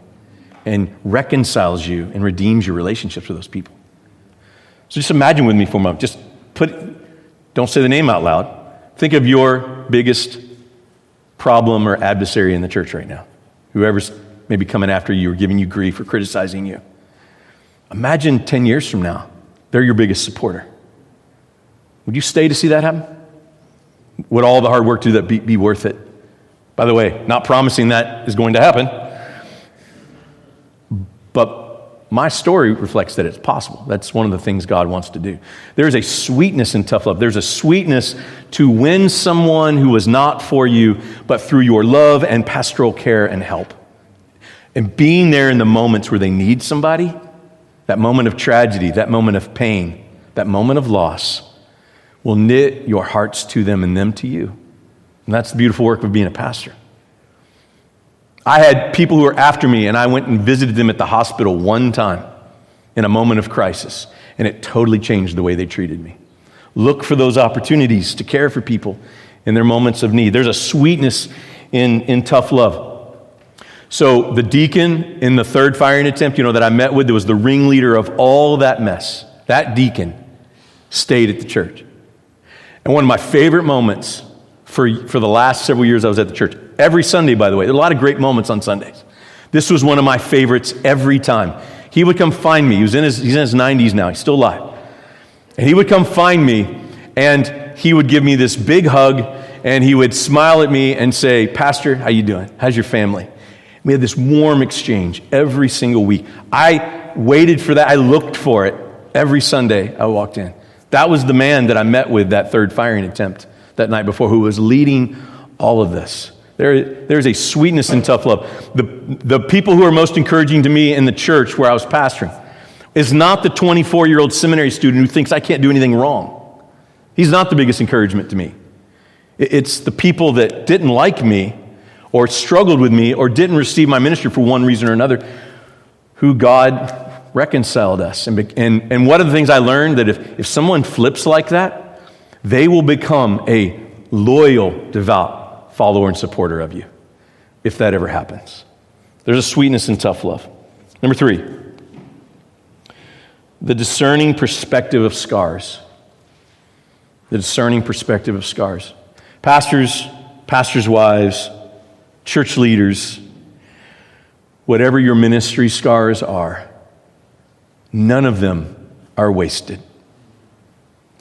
and reconciles you and redeems your relationships with those people. So just imagine with me for a moment. Don't say the name out loud. Think of your biggest problem or adversary in the church right now. Whoever's maybe coming after you or giving you grief or criticizing you. Imagine 10 years from now, they're your biggest supporter. Would you stay to see that happen? Would all the hard work to do that be worth it? By the way, not promising that is going to happen, but my story reflects that it's possible. That's one of the things God wants to do. There's a sweetness in tough love. There's a sweetness to win someone who was not for you, but through your love and pastoral care and help. And being there in the moments where they need somebody, that moment of tragedy, that moment of pain, that moment of loss, will knit your hearts to them and them to you. And that's the beautiful work of being a pastor. I had people who were after me, and I went and visited them at the hospital one time in a moment of crisis, and it totally changed the way they treated me. Look for those opportunities to care for people in their moments of need. There's a sweetness in tough love. So the deacon in the third firing attempt, that I met with, that was the ringleader of all that mess, that deacon stayed at the church. And one of my favorite moments for the last several years I was at the church, every Sunday, by the way, there are a lot of great moments on Sundays. This was one of my favorites every time. He would come find me. He's in his 90s now. He's still alive. And he would come find me, and he would give me this big hug, and he would smile at me and say, "Pastor, how you doing? How's your family?" We had this warm exchange every single week. I waited for that. I looked for it every Sunday I walked in. That was the man that I met with that third firing attempt that night before, who was leading all of this. There's a sweetness in tough love. The people who are most encouraging to me in the church where I was pastoring is not the 24-year-old seminary student who thinks I can't do anything wrong. He's not the biggest encouragement to me. It's the people that didn't like me or struggled with me or didn't receive my ministry for one reason or another, who God reconciled us. And one of the things I learned, that if someone flips like that, they will become a loyal, devout follower and supporter of you, if that ever happens. There's a sweetness in tough love. Number 3, the discerning perspective of scars. The discerning perspective of scars. Pastors' wives, church leaders, whatever your ministry scars are, none of them are wasted.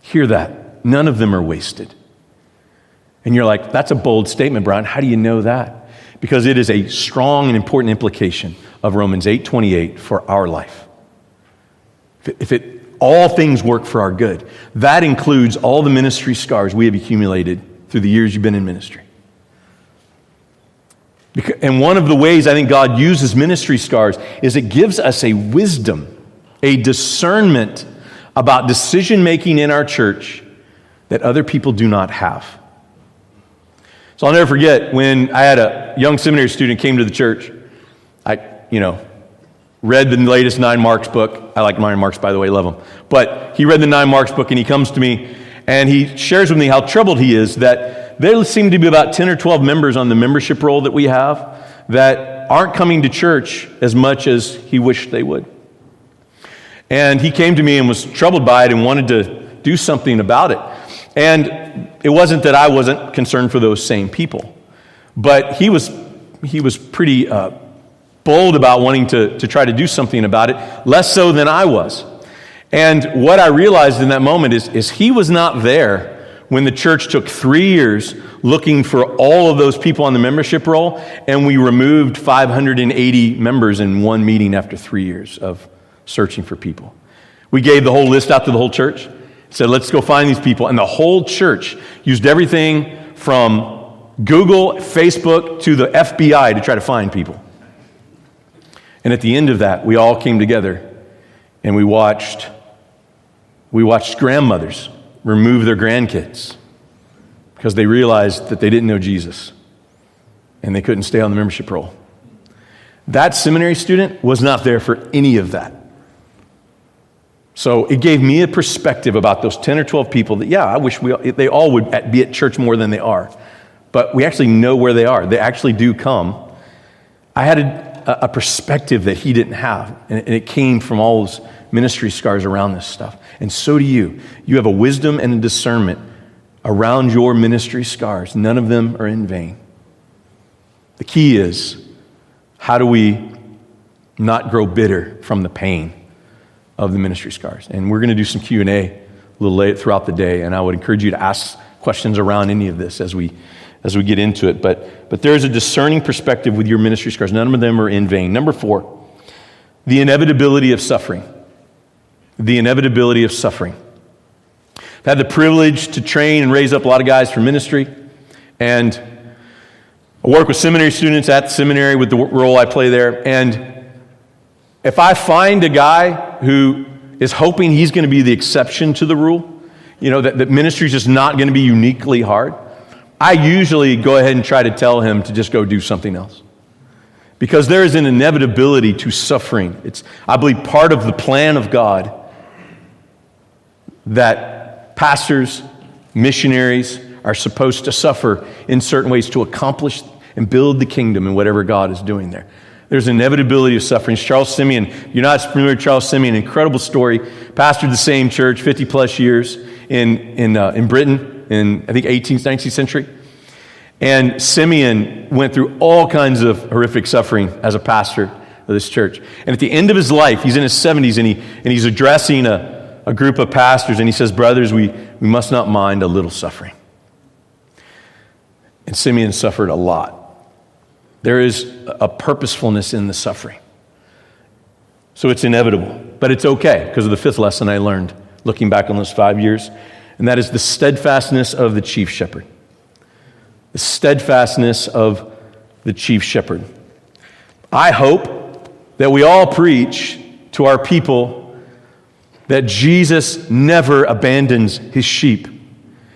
Hear that. None of them are wasted. And you're like, that's a bold statement, Brian. How do you know that? Because it is a strong and important implication of Romans 8:28 for our life. All things work for our good. That includes all the ministry scars we have accumulated through the years you've been in ministry. And one of the ways I think God uses ministry scars is it gives us a wisdom, a discernment about decision-making in our church that other people do not have. So I'll never forget when I had a young seminary student came to the church. I read the latest 9 Marks book. I like 9 Marks, by the way, love them. But he read the 9 Marks book, and he comes to me, and he shares with me how troubled he is that there seem to be about 10 or 12 members on the membership roll that we have that aren't coming to church as much as he wished they would. And he came to me and was troubled by it and wanted to do something about it. And it wasn't that I wasn't concerned for those same people, but he was pretty bold about wanting to try to do something about it, less so than I was. And what I realized in that moment is he was not there when the church took 3 years looking for all of those people on the membership roll, and we removed 580 members in one meeting after 3 years of searching for people. We gave the whole list out to the whole church, said, let's go find these people. And the whole church used everything from Google, Facebook, to the FBI to try to find people. And at the end of that, we all came together and we watched grandmothers remove their grandkids because they realized that they didn't know Jesus and they couldn't stay on the membership roll. That seminary student was not there for any of that. So it gave me a perspective about those 10 or 12 people that, I wish they all would be at church more than they are. But we actually know where they are. They actually do come. I had a perspective that he didn't have, and it came from all those ministry scars around this stuff. And so do you. You have a wisdom and a discernment around your ministry scars. None of them are in vain. The key is, how do we not grow bitter from the pain of the ministry scars? And we're going to do some Q&A a little late throughout the day, and I would encourage you to ask questions around any of this as we get into it. But there's a discerning perspective with your ministry scars. None of them are in vain. Number 4, the inevitability of suffering. The inevitability of suffering. I've had the privilege to train and raise up a lot of guys for ministry, and I work with seminary students at the seminary with the role I play there. And if I find a guy who is hoping he's going to be the exception to the rule, that ministry is just not going to be uniquely hard, I usually go ahead and try to tell him to just go do something else. Because there is an inevitability to suffering. It's, I believe, part of the plan of God that pastors, missionaries are supposed to suffer in certain ways to accomplish and build the kingdom in whatever God is doing there. There's an inevitability of suffering. Charles Simeon, you're not familiar with Charles Simeon, incredible story. Pastored the same church 50 plus years in Britain in, I think, 18th, 19th century. And Simeon went through all kinds of horrific suffering as a pastor of this church. And at the end of his life, he's in his 70s, and he's addressing a group of pastors, and he says, brothers, we must not mind a little suffering. And Simeon suffered a lot. There is a purposefulness in the suffering. So it's inevitable, but it's okay because of the 5th lesson I learned looking back on those 5 years, and that is the steadfastness of the chief shepherd. The steadfastness of the chief shepherd. I hope that we all preach to our people that Jesus never abandons his sheep.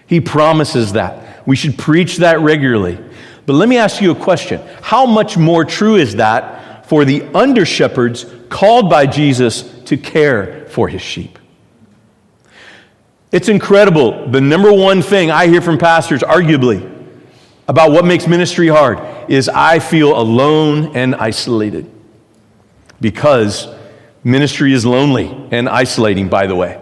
He promises that. We should preach that regularly. But let me ask you a question. How much more true is that for the under-shepherds called by Jesus to care for his sheep? It's incredible. The number one thing I hear from pastors, arguably, about what makes ministry hard is I feel alone and isolated. Because ministry is lonely and isolating, by the way.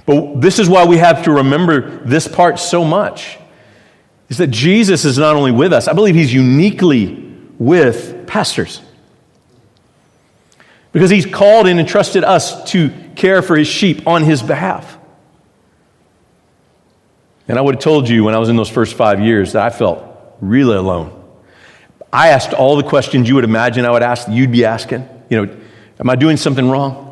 But this is why we have to remember this part so much. Is that Jesus is not only with us, I believe he's uniquely with pastors. Because he's called and entrusted us to care for his sheep on his behalf. And I would have told you when I was in those first 5 years that I felt really alone. I asked all the questions you would imagine I would ask, that you'd be asking. Am I doing something wrong?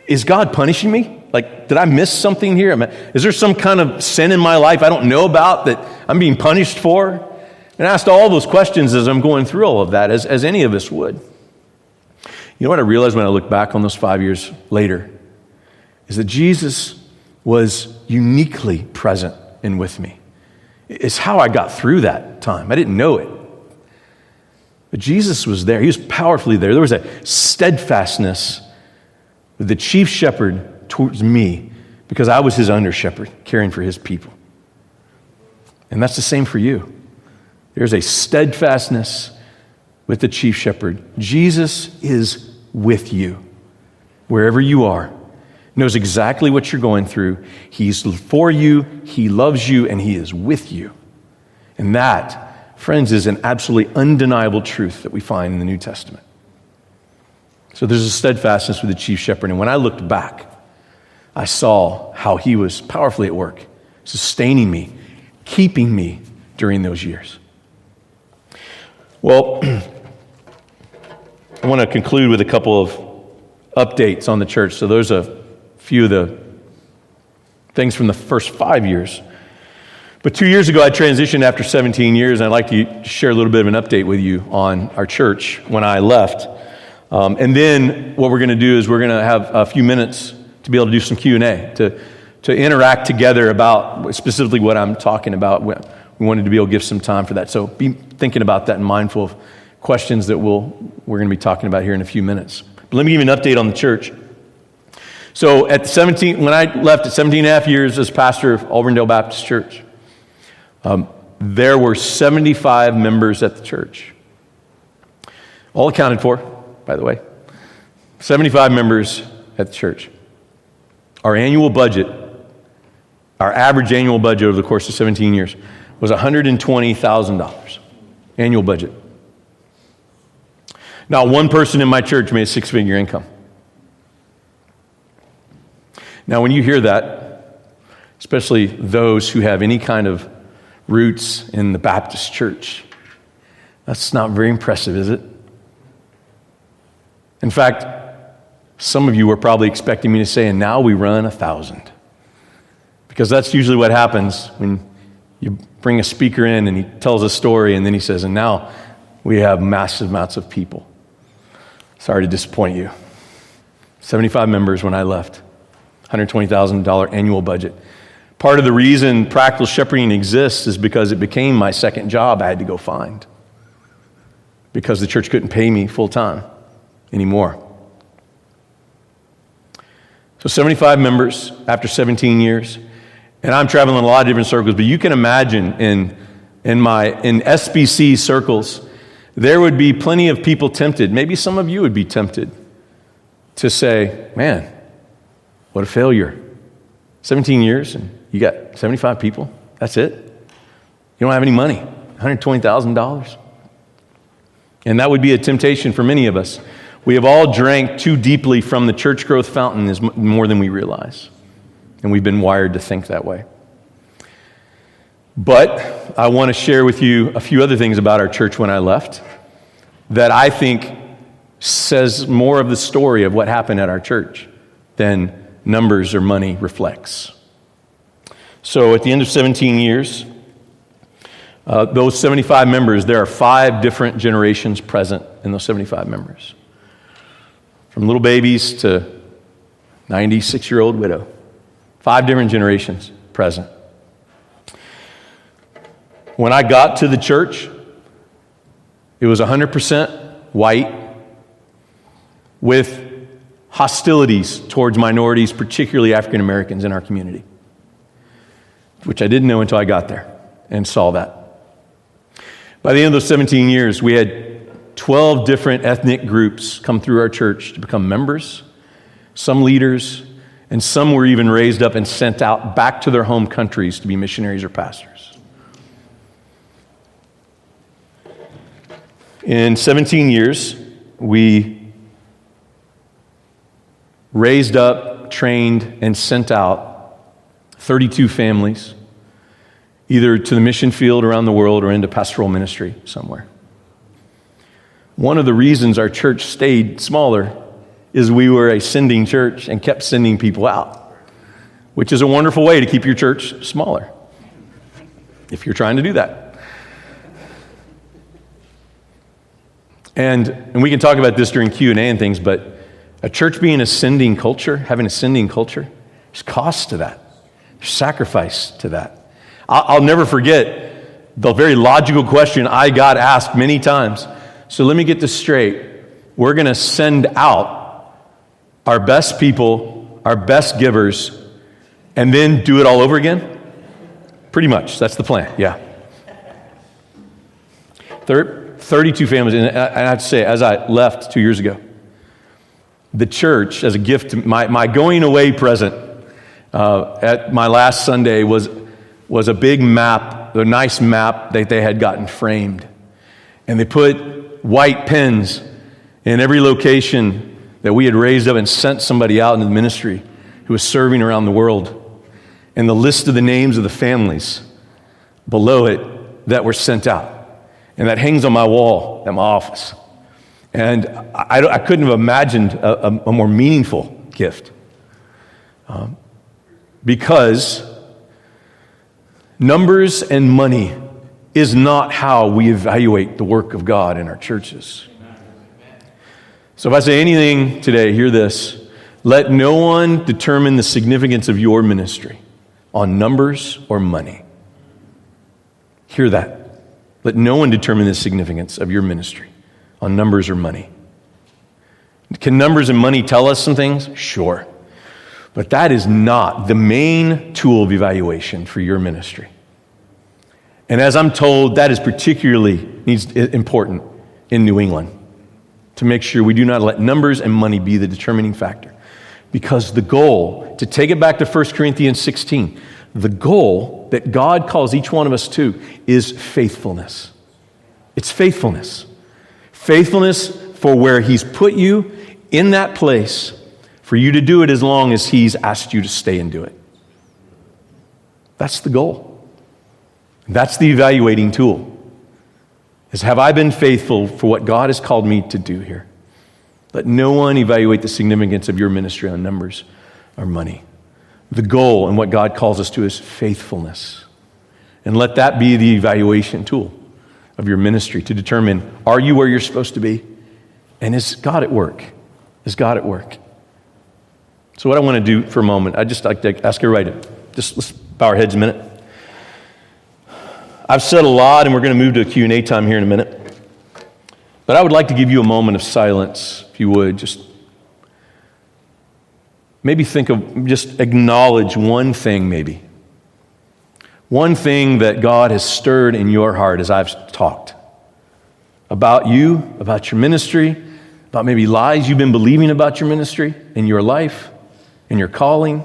Is God punishing me? Like, did I miss something here? Is there some kind of sin in my life I don't know about that I'm being punished for? And I asked all those questions as I'm going through all of that, as any of us would. You know what I realized when I look back on those 5 years later? Is that Jesus was uniquely present and with me. It's how I got through that time. I didn't know it. But Jesus was there. He was powerfully there. There was a steadfastness with the chief shepherd towards me because I was his under shepherd, caring for his people. And that's the same for you. There's a steadfastness with the chief shepherd. Jesus is with you wherever you are. Knows exactly what you're going through. He's for you, he loves you, and he is with you. And that, friends, is an absolutely undeniable truth that we find in the New Testament. So there's a steadfastness with the chief shepherd. And when I looked back, I saw how he was powerfully at work, sustaining me, keeping me during those years. Well, I want to conclude with a couple of updates on the church. So those are a few of the things from the first 5 years. But 2 years ago, I transitioned after 17 years, and I'd like to share a little bit of an update with you on our church when I left. And then what we're going to do is we're going to have a few minutes to be able to do some Q&A, to interact together about specifically what I'm talking about. We wanted to be able to give some time for that. So be thinking about that and mindful of questions that we're going to be talking about here in a few minutes. But let me give you an update on the church. So when I left at 17 and a half years as pastor of Auburndale Baptist Church, there were 75 members at the church. All accounted for, by the way. 75 members at the church. Our average annual budget over the course of 17 years was $120,000 annual budget. Now, one person in my church made a six-figure income. Now, when you hear that, especially those who have any kind of roots in the Baptist church, that's not very impressive, is it? In fact, some of you were probably expecting me to say, and now we run 1,000. Because that's usually what happens when you bring a speaker in and he tells a story and then he says, and now we have massive amounts of people. Sorry to disappoint you. 75 members when I left, $120,000 annual budget. Part of the reason Practical Shepherding exists is because it became my second job I had to go find. Because the church couldn't pay me full time anymore. So 75 members after 17 years. And I'm traveling in a lot of different circles, but you can imagine in SBC circles, there would be plenty of people tempted. Maybe some of you would be tempted to say, man, what a failure. 17 years and you got 75 people. That's it. You don't have any money. $120,000. And that would be a temptation for many of us. We have all drank too deeply from the church growth fountain is more than we realize. And we've been wired to think that way. But I want to share with you a few other things about our church when I left that I think says more of the story of what happened at our church than numbers or money reflects. So at the end of 17 years, those 75 members, there are 5 different generations present in those 75 members. From little babies to 96-year-old widow. 5 different generations present. When I got to the church, it was 100% white with hostilities towards minorities, particularly African Americans in our community, which I didn't know until I got there and saw that. By the end of those 17 years, we had 12 different ethnic groups come through our church to become members, some leaders, and some were even raised up and sent out back to their home countries to be missionaries or pastors. In 17 years, we raised up, trained, and sent out 32 families, either to the mission field around the world or into pastoral ministry somewhere. One of the reasons our church stayed smaller is we were a sending church and kept sending people out, which is a wonderful way to keep your church smaller, if you're trying to do that. And we can talk about this during Q&A and things, but a church being a sending culture, having a sending culture, there's cost to that. There's sacrifice to that. I'll never forget the very logical question I got asked many times. So let me get this straight. We're going to send out our best people, our best givers, and then do it all over again? Pretty much. That's the plan. Yeah. 32 families. And I have to say, as I left 2 years ago, the church, as a gift, my going away present at my last Sunday was a big map, a nice map that they had gotten framed. And they put white pens in every location that we had raised up and sent somebody out into the ministry who was serving around the world. And the list of the names of the families below it that were sent out. And that hangs on my wall at my office. And I couldn't have imagined a more meaningful gift. Because numbers and money is not how we evaluate the work of God in our churches. So if I say anything today, hear this. Let no one determine the significance of your ministry on numbers or money. Hear that. Let no one determine the significance of your ministry on numbers or money. Can numbers and money tell us some things? Sure. But that is not the main tool of evaluation for your ministry. And as I'm told, that is particularly important in New England, to make sure we do not let numbers and money be the determining factor. Because the goal, to take it back to 1 Corinthians 16, the goal that God calls each one of us to is faithfulness. It's faithfulness. Faithfulness for where He's put you in that place, for you to do it as long as He's asked you to stay and do it. That's the goal. That's the evaluating tool. Is, have I been faithful for what God has called me to do here? Let no one evaluate the significance of your ministry on numbers or money. The goal and what God calls us to is faithfulness. And let that be the evaluation tool of your ministry to determine, are you where you're supposed to be? And is God at work? Is God at work? So what I want to do for a moment, I'd just like to ask everybody to let's bow our heads a minute. I've said a lot, and we're going to move to a Q&A time here in a minute. But I would like to give you a moment of silence, if you would. Just maybe just acknowledge one thing maybe. One thing that God has stirred in your heart as I've talked. About you, about your ministry, about maybe lies you've been believing about your ministry, in your life, in your calling.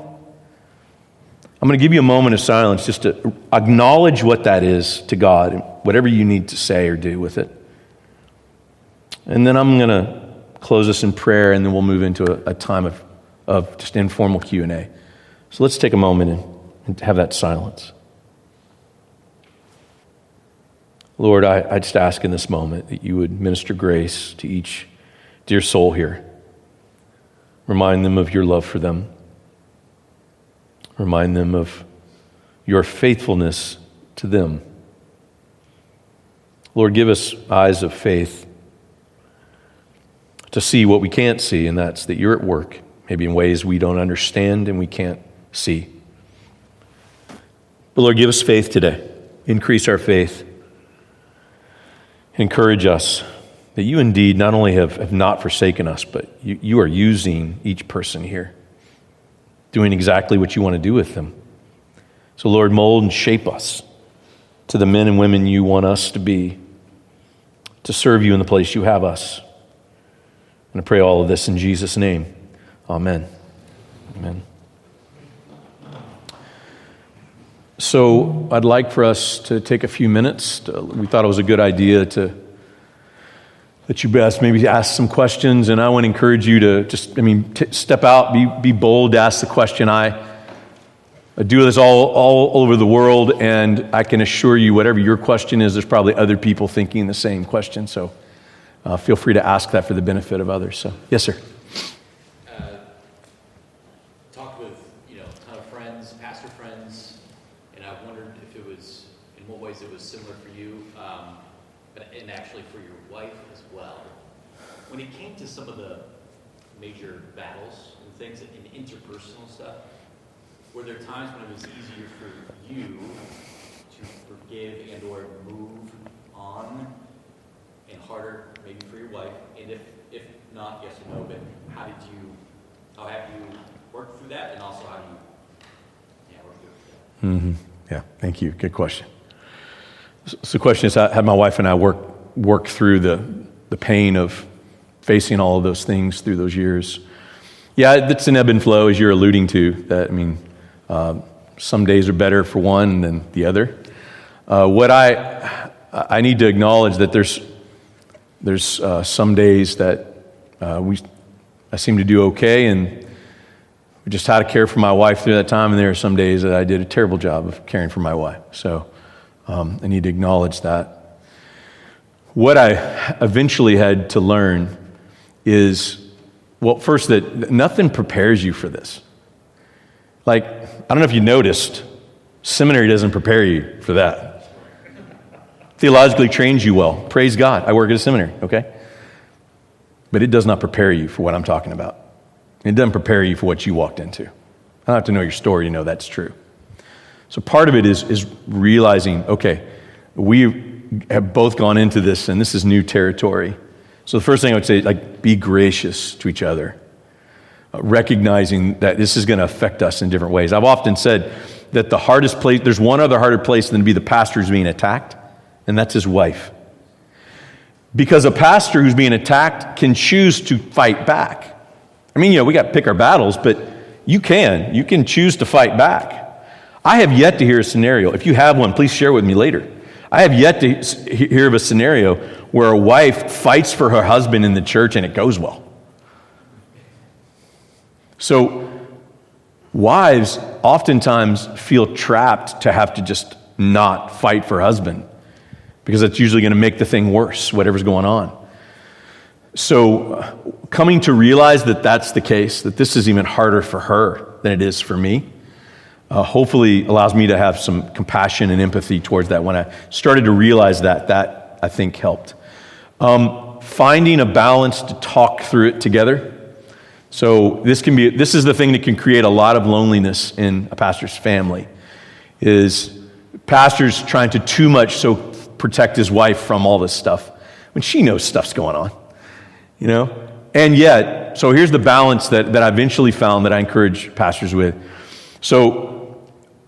I'm going to give you a moment of silence just to acknowledge what that is to God, and whatever you need to say or do with it. And then I'm going to close us in prayer, and then we'll move into a time of just informal Q&A. So let's take a moment and have that silence. Lord, I just ask in this moment that you would minister grace to each dear soul here. Remind them of your love for them. Remind them of your faithfulness to them. Lord, give us eyes of faith to see what we can't see, and that's that you're at work, maybe in ways we don't understand and we can't see. But Lord, give us faith today. Increase our faith. Encourage us that you indeed not only have not forsaken us, but you are using each person here, doing exactly what you want to do with them. So Lord, mold and shape us to the men and women you want us to be, to serve you in the place you have us. And I pray all of this in Jesus' name. Amen. Amen. So I'd like for us to take a few minutes. We thought it was a good idea to let you best maybe ask some questions, and I want to encourage you to just, step out, be bold to ask the question. I do this all over the world, and I can assure you, whatever your question is, there's probably other people thinking the same question. So feel free to ask that for the benefit of others. So, yes, sir. Talked with a ton of friends, pastor friends, and I wondered if it was, in what ways it was similar for you, and actually for your wife as well. When it came to some of the major battles and things in interpersonal stuff, were there times when it was easier for you to forgive and or move on, and harder maybe for your wife? And if not, yes or no, but how have you worked through that, and also how do you work through it? Mm-hmm. Yeah, thank you. Good question. So the question is, how my wife and I work through the pain of facing all of those things through those years. Yeah, it's an ebb and flow, as you're alluding to. That some days are better for one than the other. What I need to acknowledge that there's some days that I seem to do okay, and just how to care for my wife through that time. And there are some days that I did a terrible job of caring for my wife. So I need to acknowledge that. What I eventually had to learn is, well, first, that nothing prepares you for this. Like, I don't know if you noticed, seminary doesn't prepare you for that. Theologically trains you well. Praise God. I work at a seminary, okay? But it does not prepare you for what I'm talking about. It doesn't prepare you for what you walked into. I don't have to know your story to know that's true. So part of it is realizing, okay, we have both gone into this, and this is new territory. So the first thing I would say is, like, be gracious to each other, recognizing that this is going to affect us in different ways. I've often said that the hardest place, there's one other harder place than to be the pastor who's being attacked, and that's his wife. Because a pastor who's being attacked can choose to fight back. I mean, we got to pick our battles, but you can choose to fight back. I have yet to hear a scenario. If you have one, please share with me later. I have yet to hear of a scenario where a wife fights for her husband in the church and it goes well. So wives oftentimes feel trapped to have to just not fight for husband, because that's usually going to make the thing worse, whatever's going on. So coming to realize that that's the case, that this is even harder for her than it is for me, hopefully allows me to have some compassion and empathy towards that. When I started to realize that I think helped. Finding a balance to talk through it together. So this is the thing that can create a lot of loneliness in a pastor's family, is pastors trying to too much so protect his wife from all this stuff when she knows stuff's going on, And yet, so here's the balance that I eventually found that I encourage pastors with. So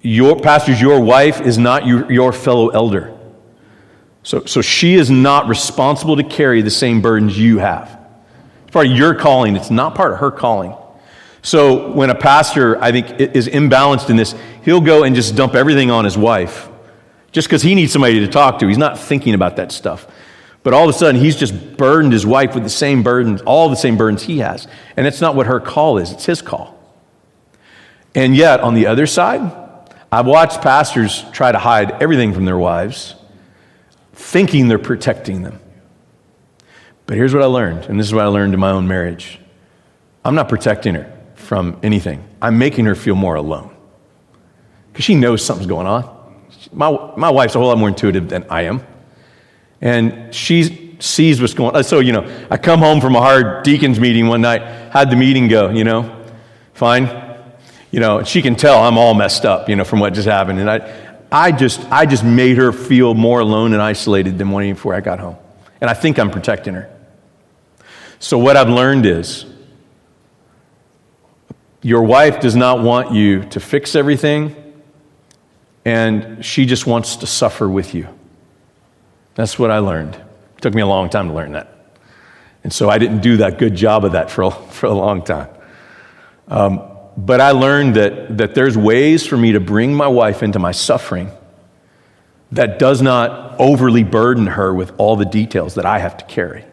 your wife is not your fellow elder. So she is not responsible to carry the same burdens you have. It's part of your calling. It's not part of her calling. So when a pastor, I think, is imbalanced in this, he'll go and just dump everything on his wife just because he needs somebody to talk to. He's not thinking about that stuff. But all of a sudden, he's just burdened his wife with the same burdens, all the same burdens he has. And it's not what her call is. It's his call. And yet, on the other side, I've watched pastors try to hide everything from their wives, thinking they're protecting them. But here's what I learned, and this is what I learned in my own marriage. I'm not protecting her from anything. I'm making her feel more alone, because she knows something's going on. My wife's a whole lot more intuitive than I am, and she sees what's going on. So, I come home from a hard deacons meeting one night. How'd the meeting go? Fine. She can tell I'm all messed up, from what just happened. And I just made her feel more alone and isolated than when before I got home. And I think I'm protecting her. So what I've learned is, your wife does not want you to fix everything, and she just wants to suffer with you. That's what I learned. It took me a long time to learn that. And so I didn't do that good job of that for a long time. But I learned that there's ways for me to bring my wife into my suffering that does not overly burden her with all the details that I have to carry.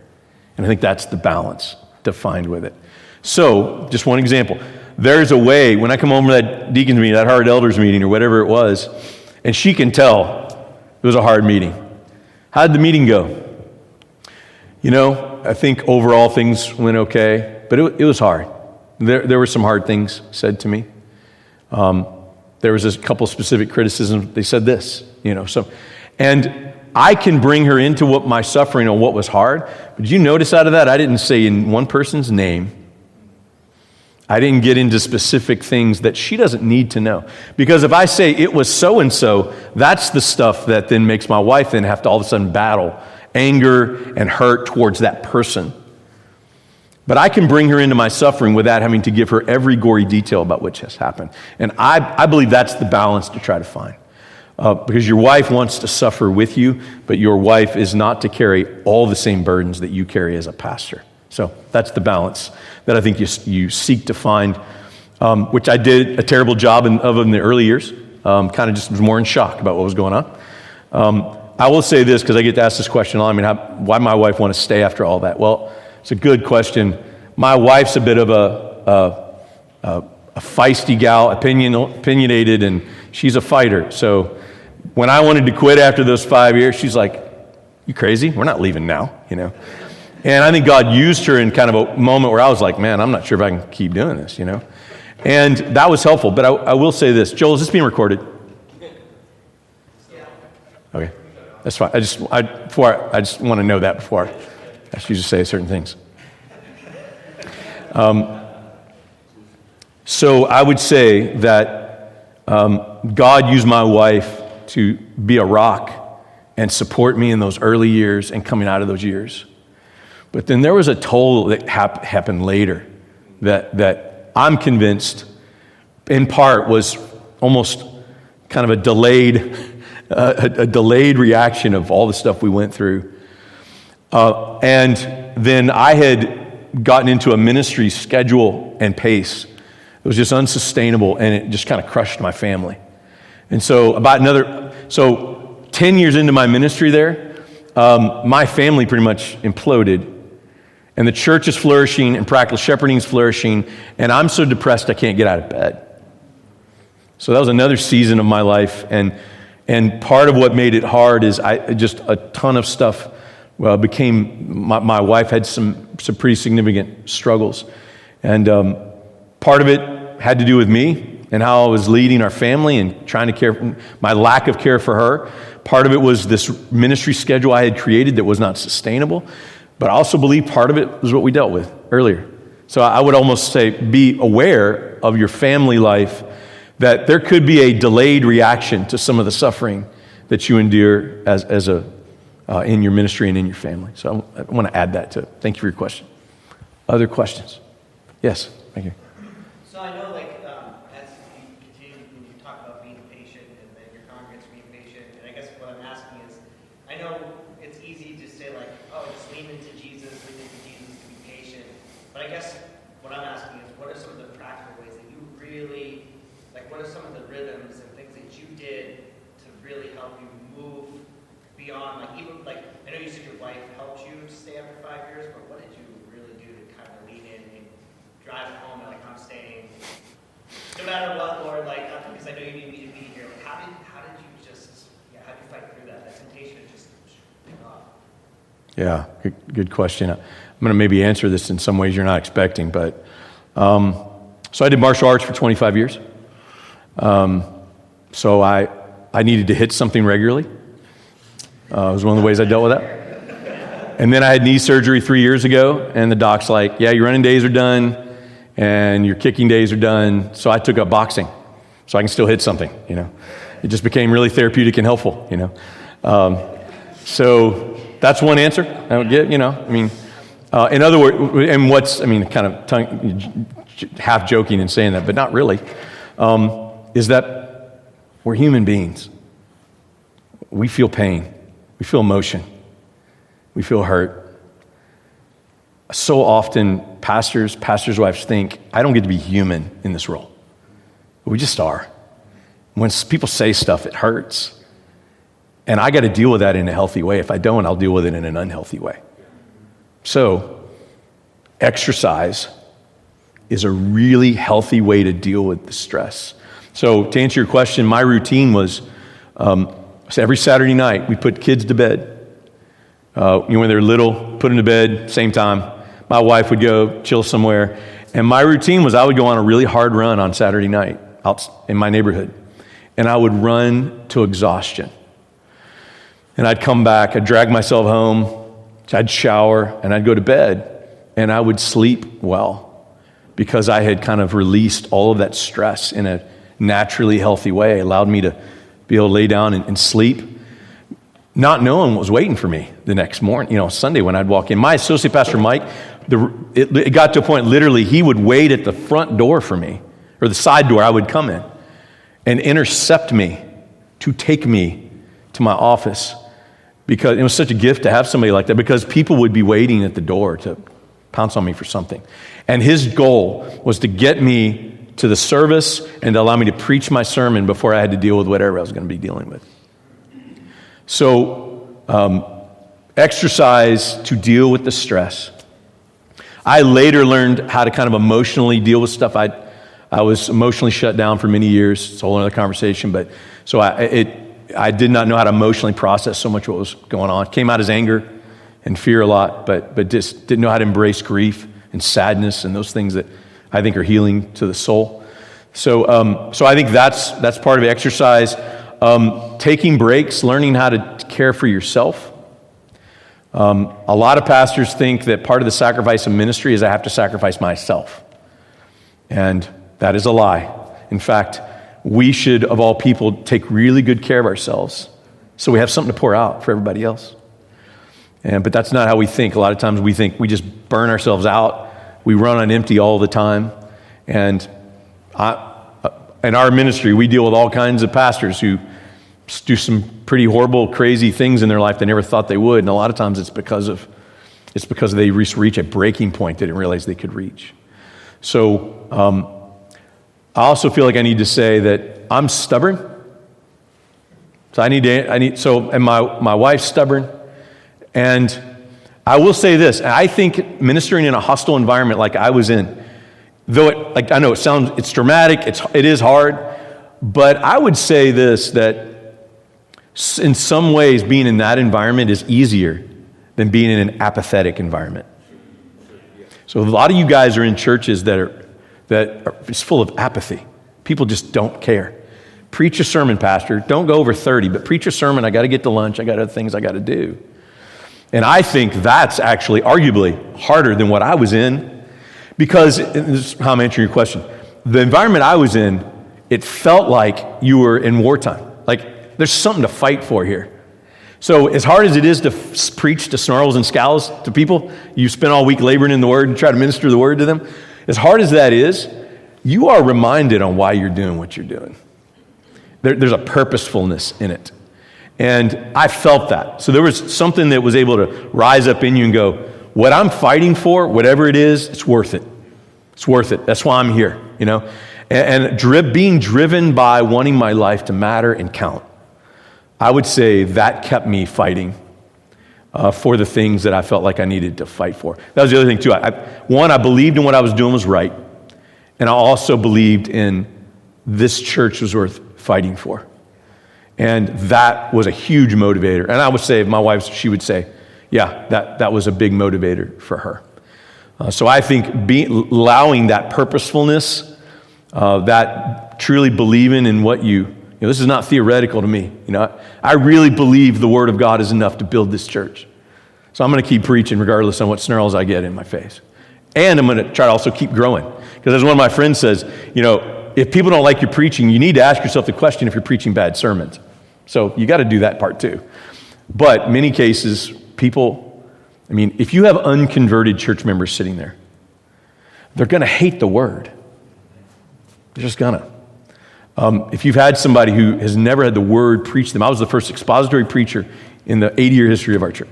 And I think that's the balance to find with it. So, just one example. There's a way, when I come home from that deacon's meeting, that hard elders meeting, or whatever it was, and she can tell it was a hard meeting. How did the meeting go? I think overall things went okay, but it was hard. There were some hard things said to me. There was a couple specific criticisms. They said this, and I can bring her into what my suffering and what was hard. But did you notice out of that, I didn't say in one person's name. I didn't get into specific things that she doesn't need to know. Because if I say it was so-and-so, that's the stuff that then makes my wife then have to all of a sudden battle anger and hurt towards that person. But I can bring her into my suffering without having to give her every gory detail about what has happened. And I believe that's the balance to try to find. Because your wife wants to suffer with you, but your wife is not to carry all the same burdens that you carry as a pastor. So that's the balance that I think you seek to find, which I did a terrible job of in the early years. Kind of just was more in shock about what was going on. I will say this, because I get to ask this question a lot. Why my wife want to stay after all that? Well, it's a good question. My wife's a bit of a feisty gal, opinionated, and she's a fighter. So when I wanted to quit after those 5 years, she's like, You crazy? We're not leaving now, And I think God used her in kind of a moment where I was like, man, I'm not sure if I can keep doing this, And that was helpful. But I will say this. Joel, is this being recorded? Okay. That's fine. I just want to know that before I ask you to say certain things. So I would say that God used my wife to be a rock and support me in those early years and coming out of those years. But then there was a toll that happened later that I'm convinced, in part, was almost kind of a delayed reaction of all the stuff we went through. And then I had gotten into a ministry schedule and pace. It was just unsustainable, and it just kind of crushed my family. And so 10 years into my ministry there, my family pretty much imploded. And the church is flourishing, and practical shepherding is flourishing, and I'm so depressed I can't get out of bed. So that was another season of my life, and part of what made it hard is just a ton of stuff my wife had some pretty significant struggles. And part of it had to do with me and how I was leading our family and trying to care, my lack of care for her. Part of it was this ministry schedule I had created that was not sustainable. But I also believe part of it was what we dealt with earlier. So I would almost say be aware of your family life, that there could be a delayed reaction to some of the suffering that you endure in your ministry and in your family. So I want to add that to it. Thank you for your question. Other questions? Yes, thank you. So I know, as you continue, when you talk about being patient and then your congregants being patient, and I guess what I'm asking is, I know it's easy to say just lean into Jesus to be patient. But I guess what I'm asking is, what are some of the practical ways that you really, what are some of the rhythms and things that you did to really help you move beyond, I know you said your wife helped you stay after 5 years, but what did you really do to kind of lean in and drive it home, I'm staying, no matter what, Lord, because I know you need me to be here. How did you fight through that temptation to just pick off? Yeah, good question. I'm going to maybe answer this in some ways you're not expecting, but so I did martial arts for 25 years. So I needed to hit something regularly. It was one of the ways I dealt with that. And then I had knee surgery 3 years ago, and the doc's like, yeah, your running days are done, and your kicking days are done. So I took up boxing, so I can still hit something, It just became really therapeutic and helpful, So that's one answer I would get, in other words, and kind of half joking and saying that, but not really, is that we're human beings. We feel pain. We feel emotion. We feel hurt. So often, pastors' wives think, I don't get to be human in this role. But we just are. When people say stuff, it hurts. And I got to deal with that in a healthy way. If I don't, I'll deal with it in an unhealthy way. So, exercise is a really healthy way to deal with the stress. So, to answer your question, my routine was every Saturday night, we put kids to bed. When they're little, put them to bed, same time. My wife would go chill somewhere. And my routine was I would go on a really hard run on Saturday night out in my neighborhood. And I would run to exhaustion. And I'd come back, I'd drag myself home, I'd shower, and I'd go to bed. And I would sleep well because I had kind of released all of that stress in a naturally healthy way. It allowed me to be able to lay down and sleep, not knowing what was waiting for me the next morning. Sunday when I'd walk in. My associate pastor, Mike, it got to a point, literally, he would wait at the front door for me, or the side door I would come in, and intercept me to take me to my office, because it was such a gift to have somebody like that, because people would be waiting at the door to pounce on me for something. And his goal was to get me to the service and to allow me to preach my sermon before I had to deal with whatever I was going to be dealing with. So, exercise to deal with the stress. I later learned how to kind of emotionally deal with stuff. I was emotionally shut down for many years. It's a whole other conversation. But so I did not know how to emotionally process so much what was going on. Came out as anger and fear a lot, but just didn't know how to embrace grief and sadness and those things that I think are healing to the soul. So I think that's part of the exercise. Taking breaks, learning how to care for yourself. A lot of pastors think that part of the sacrifice of ministry is I have to sacrifice myself. And that is a lie. In fact, we should, of all people, take really good care of ourselves so we have something to pour out for everybody else. But that's not how we think. A lot of times we think we just burn ourselves out. We run on empty all the time. And in our ministry, we deal with all kinds of pastors who do some pretty horrible, crazy things in their life they never thought they would. And a lot of times it's because they reach a breaking point they didn't realize they could reach. So I also feel like I need to say that I'm stubborn. So and my wife's stubborn. And I will say this, I think ministering in a hostile environment like I was in, though I know it's dramatic, it is hard, but I would say this, that in some ways being in that environment is easier than being in an apathetic environment. So a lot of you guys are in churches that are it's full of apathy. People just don't care. Preach a sermon, pastor. Don't go over 30, but preach a sermon. I got to get to lunch. I got other things I got to do. And I think that's actually arguably harder than what I was in, because this is how I'm answering your question. The environment I was in, it felt like you were in wartime. Like there's something to fight for here. So as hard as it is to preach to snarls and scowls to people, you spend all week laboring in the Word and try to minister the Word to them. As hard as that is, you are reminded on why you're doing what you're doing. There's a purposefulness in it. And I felt that. So there was something that was able to rise up in you and go, what I'm fighting for, whatever it is, it's worth it. It's worth it. That's why I'm here, you know. And being driven by wanting my life to matter and count, I would say that kept me fighting for the things that I felt like I needed to fight for. That was the other thing too. I believed in what I was doing was right. And I also believed in this church was worth fighting for. And that was a huge motivator. And I would say, my wife, she would say, yeah, that was a big motivator for her. So I think allowing that purposefulness, that truly believing in what this is not theoretical to me. I really believe the Word of God is enough to build this church. So I'm going to keep preaching regardless of what snarls I get in my face. And I'm going to try to also keep growing. Because as one of my friends says, if people don't like your preaching, you need to ask yourself the question if you're preaching bad sermons. So you got to do that part too. But many cases, if you have unconverted church members sitting there, they're going to hate the Word. They're just going to. If you've had somebody who has never had the Word preached to them, I was the first expository preacher in the 80-year history of our church.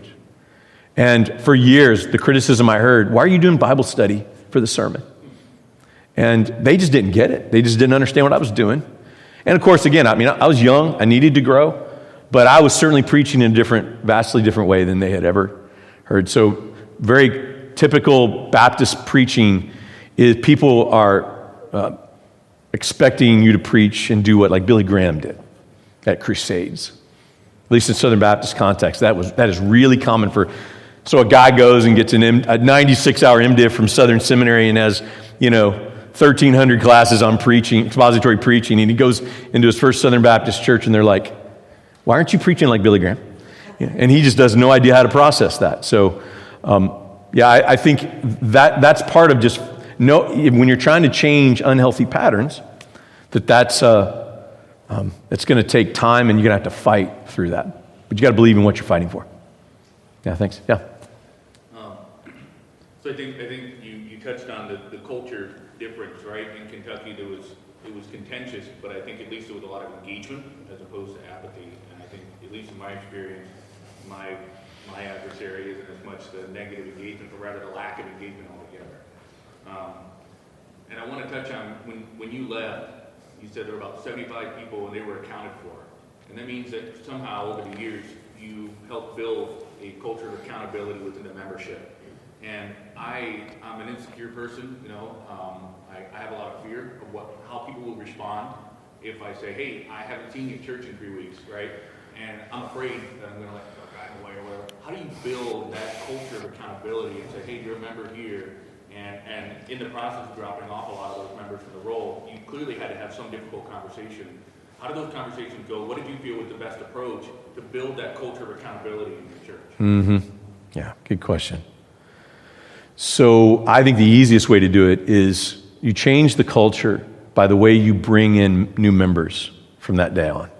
And for years, the criticism I heard, why are you doing Bible study for the sermon? And they just didn't get it. They just didn't understand what I was doing. And of course, again, I was young. I needed to grow. But I was certainly preaching in a vastly different way than they had ever heard. So very typical Baptist preaching is people are expecting you to preach and do what like Billy Graham did at crusades. At least in Southern Baptist context, that is really common for. So a guy goes and gets a 96-hour MDiv from Southern Seminary and has 1,300 classes on preaching, expository preaching, and he goes into his first Southern Baptist church and they're like, "Why aren't you preaching like Billy Graham?" And he just has no idea how to process that. So, I think that's part of just when you're trying to change unhealthy patterns, that's it's going to take time and you're going to have to fight through that. But you got to believe in what you're fighting for. Yeah, thanks. Yeah. So I think you touched on the culture difference, right? In Kentucky, it was contentious, but I think at least there was a lot of engagement as opposed to apathy. And I think, at least in my experience, my adversary isn't as much the negative engagement, but rather the lack of engagement altogether. And I want to touch on when you left, you said there were about 75 people and they were accounted for. And that means that somehow over the years, you helped build a culture of accountability within the membership. And I'm an insecure person, I have a lot of fear of how people will respond if I say, hey, I haven't seen you at church in 3 weeks, right? And I'm afraid that I'm going to let the guy away or whatever. How do you build that culture of accountability and say, hey, you're a member here, and in the process of dropping off a lot of those members from the role, you clearly had to have some difficult conversation. How did those conversations go? What did you feel was the best approach to build that culture of accountability in the church? Mm-hmm. Yeah, good question. So I think the easiest way to do it is you change the culture by the way you bring in new members from that day on.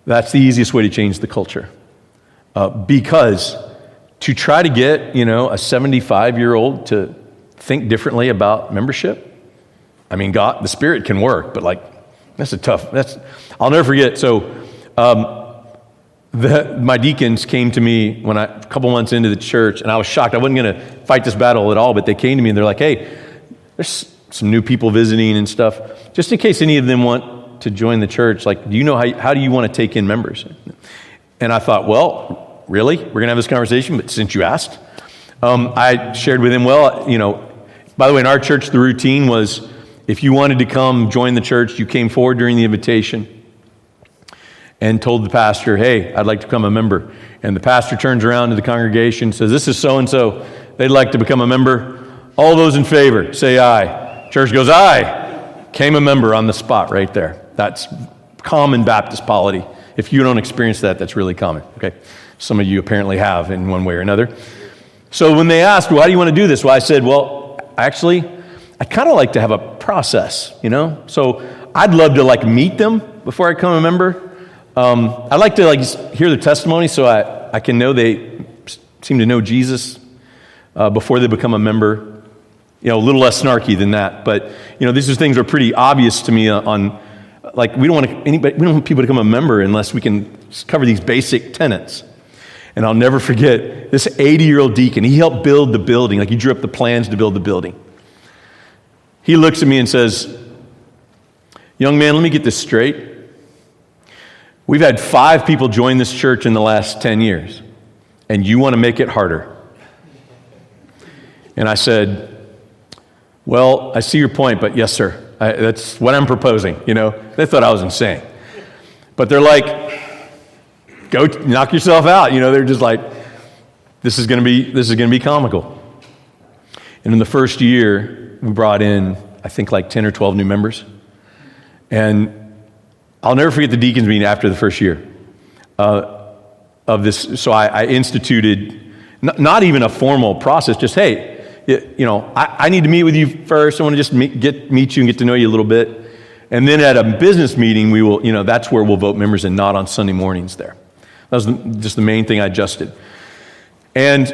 That's the easiest way to change the culture. Because to try to get, a 75-year-old to think differently about membership, I mean, God, the Spirit can work, but I'll never forget. So my deacons came to me a couple months into the church, and I was shocked. I wasn't going to fight this battle at all, but they came to me and they're like, hey, there's some new people visiting and stuff. Just in case any of them want to join the church, do you know how do you want to take in members? And I thought, well, really? We're going to have this conversation, but since you asked, I shared with him, by the way, in our church, the routine was if you wanted to come join the church, you came forward during the invitation and told the pastor, hey, I'd like to become a member. And the pastor turns around to the congregation, says, this is so-and-so. They'd like to become a member. All those in favor, say aye. Church goes, aye. Came a member on the spot right there. That's common Baptist polity. If you don't experience that, that's really common. Okay, some of you apparently have in one way or another. So when they asked, well, how do you want to do this? Well, I said, well, actually, I'd kind of like to have a process, So I'd love to meet them before I become a member. I'd like to hear their testimony so I can know they seem to know Jesus before they become a member. A little less snarky than that, but these are things that are pretty obvious to me. We don't want people to become a member unless we can cover these basic tenets. And I'll never forget this 80-year-old deacon. He helped build the building. He drew up the plans to build the building. He looks at me and says, young man, let me get this straight. We've had 5 people join this church in the last 10 years, and you want to make it harder. And I said, well, I see your point, but yes, sir. That's what I'm proposing. They thought I was insane. But they're like, go knock yourself out. They're just like, this is going to be comical. And in the first year, we brought in, I think 10 or 12 new members. And I'll never forget the deacons meeting after the first year of this. So I instituted not even a formal process, just, hey, I need to meet with you first. I want to just meet you and get to know you a little bit. And then at a business meeting, we will, that's where we'll vote members and not on Sunday mornings there. That was just the main thing I adjusted. And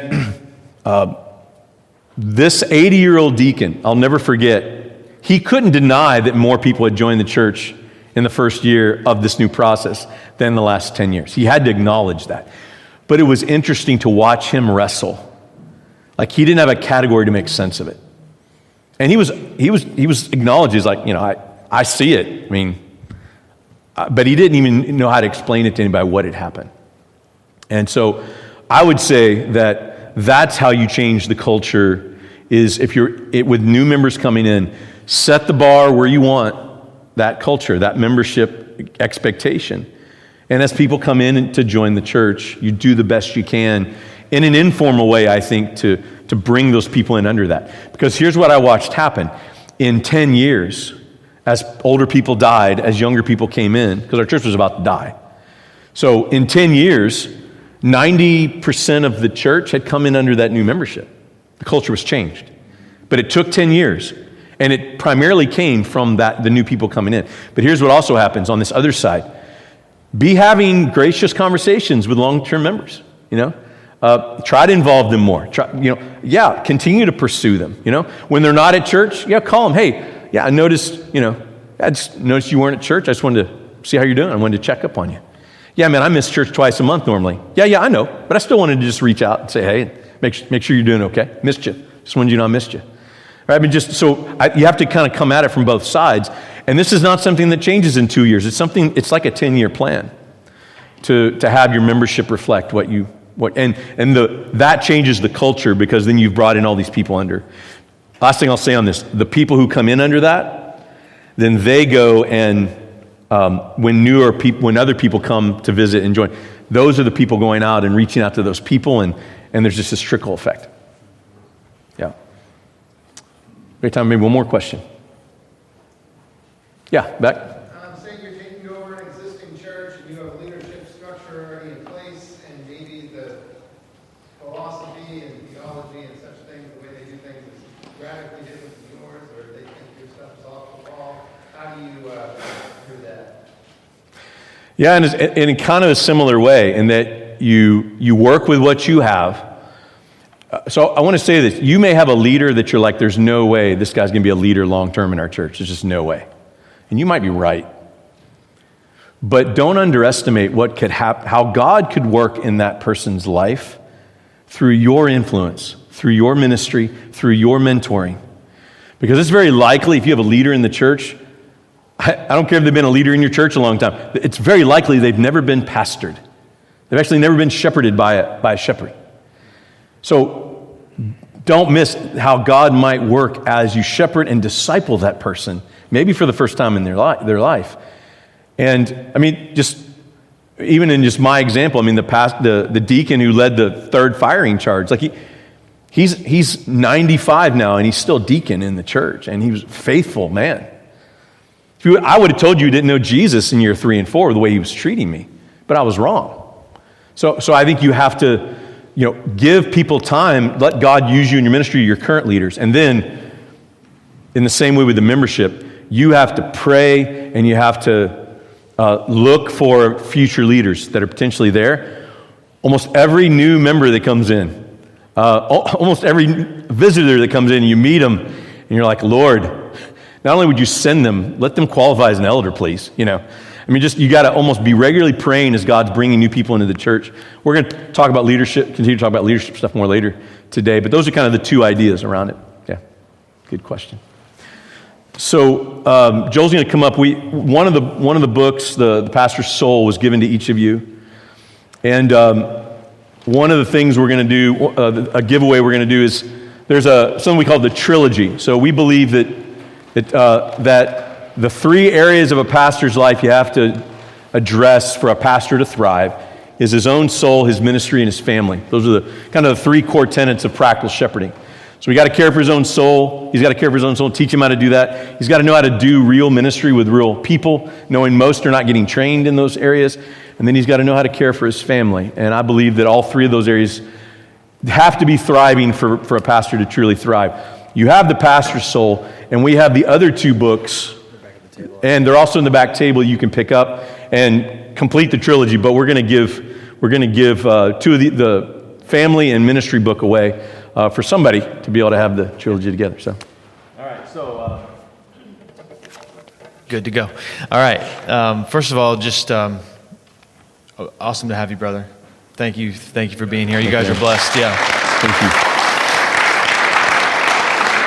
this 80-year-old deacon, I'll never forget, he couldn't deny that more people had joined the church in the first year of this new process than the last 10 years. He had to acknowledge that. But it was interesting to watch him wrestle. He didn't have a category to make sense of it. And he was acknowledged. He's I see it. But he didn't even know how to explain it to anybody what had happened. And so I would say that's how you change the culture is if with new members coming in, set the bar where you want that culture, that membership expectation. And as people come in to join the church, you do the best you can in an informal way, I think, to bring those people in under that. Because here's what I watched happen. In 10 years, as older people died, as younger people came in, because our church was about to die. So in 10 years, 90% of the church had come in under that new membership. The culture was changed. But it took 10 years. And it primarily came from the new people coming in. But here's what also happens on this other side. Be having gracious conversations with long-term members, Try to involve them more. Continue to pursue them, When they're not at church, call them. Hey, I noticed, I just noticed you weren't at church. I just wanted to see how you're doing. I wanted to check up on you. Yeah, man, I miss church twice a month normally. Yeah, I know. But I still wanted to just reach out and say, hey, make sure you're doing okay. Missed you. Just wanted you to know I missed you. Right? You have to kind of come at it from both sides. And this is not something that changes in 2 years. It's like a 10-year plan to have your membership reflect that changes the culture because then you've brought in all these people under. Last thing I'll say on this, the people who come in under that, then they go and when other people come to visit and join, those are the people going out and reaching out to those people, and there's just this trickle effect. Yeah. Great time. Maybe one more question. Yeah, back. Saying you're taking over an existing church and you have a leadership structure already in place, and maybe the philosophy and theology and such things, the way they do things is radically different than yours, or they think your stuff is off the wall. How do you do that? Yeah, and in kind of a similar way, in that you work with what you have. So I want to say this. You may have a leader that you're like, there's no way this guy's going to be a leader long term in our church. There's just no way. And you might be right. But don't underestimate what could happen, how God could work in that person's life through your influence, through your ministry, through your mentoring. Because it's very likely if you have a leader in the church, I don't care if they've been a leader in your church a long time, it's very likely they've never been pastored. They've actually never been shepherded by a shepherd. So don't miss how God might work as you shepherd and disciple that person, maybe for the first time in their life. And I mean, just even in just my example, I mean, the deacon who led the third firing charge, like he's 95 now, and he's still deacon in the church, and he was a faithful man. I would have told you didn't know Jesus in year 3 and 4 the way he was treating me, but I was wrong. So I think you have to, give people time, let God use you in your ministry, your current leaders, and then in the same way with the membership, you have to pray and you have to look for future leaders that are potentially there. Almost every new member that comes in, almost every visitor that comes in, you meet them, and you're like, Lord, not only would you send them, let them qualify as an elder, please. You got to almost be regularly praying as God's bringing new people into the church. We're going to talk about leadership, continue to talk about leadership stuff more later today, but those are kind of the two ideas around it. Yeah, good question. So Joel's going to come up. One of the books, the Pastor's Soul, was given to each of you, and one of the things we're going to do, a giveaway we're going to do, is there's something we call the trilogy. So we believe that the 3 areas of a pastor's life you have to address for a pastor to thrive is his own soul, his ministry, and his family. Those are the kind of the 3 core tenets of practical shepherding. So we got to care for his own soul. He's got to care for his own soul, teach him how to do that. He's got to know how to do real ministry with real people, knowing most are not getting trained in those areas. And then he's got to know how to care for his family. And I believe that all 3 of those areas have to be thriving for a pastor to truly thrive. You have the Pastor's Soul, and we have the other 2 books, and they're also in the back table you can pick up and complete the trilogy. But we're going to give 2 of the family and ministry book away for somebody to be able to have the trilogy together. So, all right, so good to go. All right, first of all, just awesome to have you, brother. Thank you for being here. You guys are blessed. Yeah. Thank you.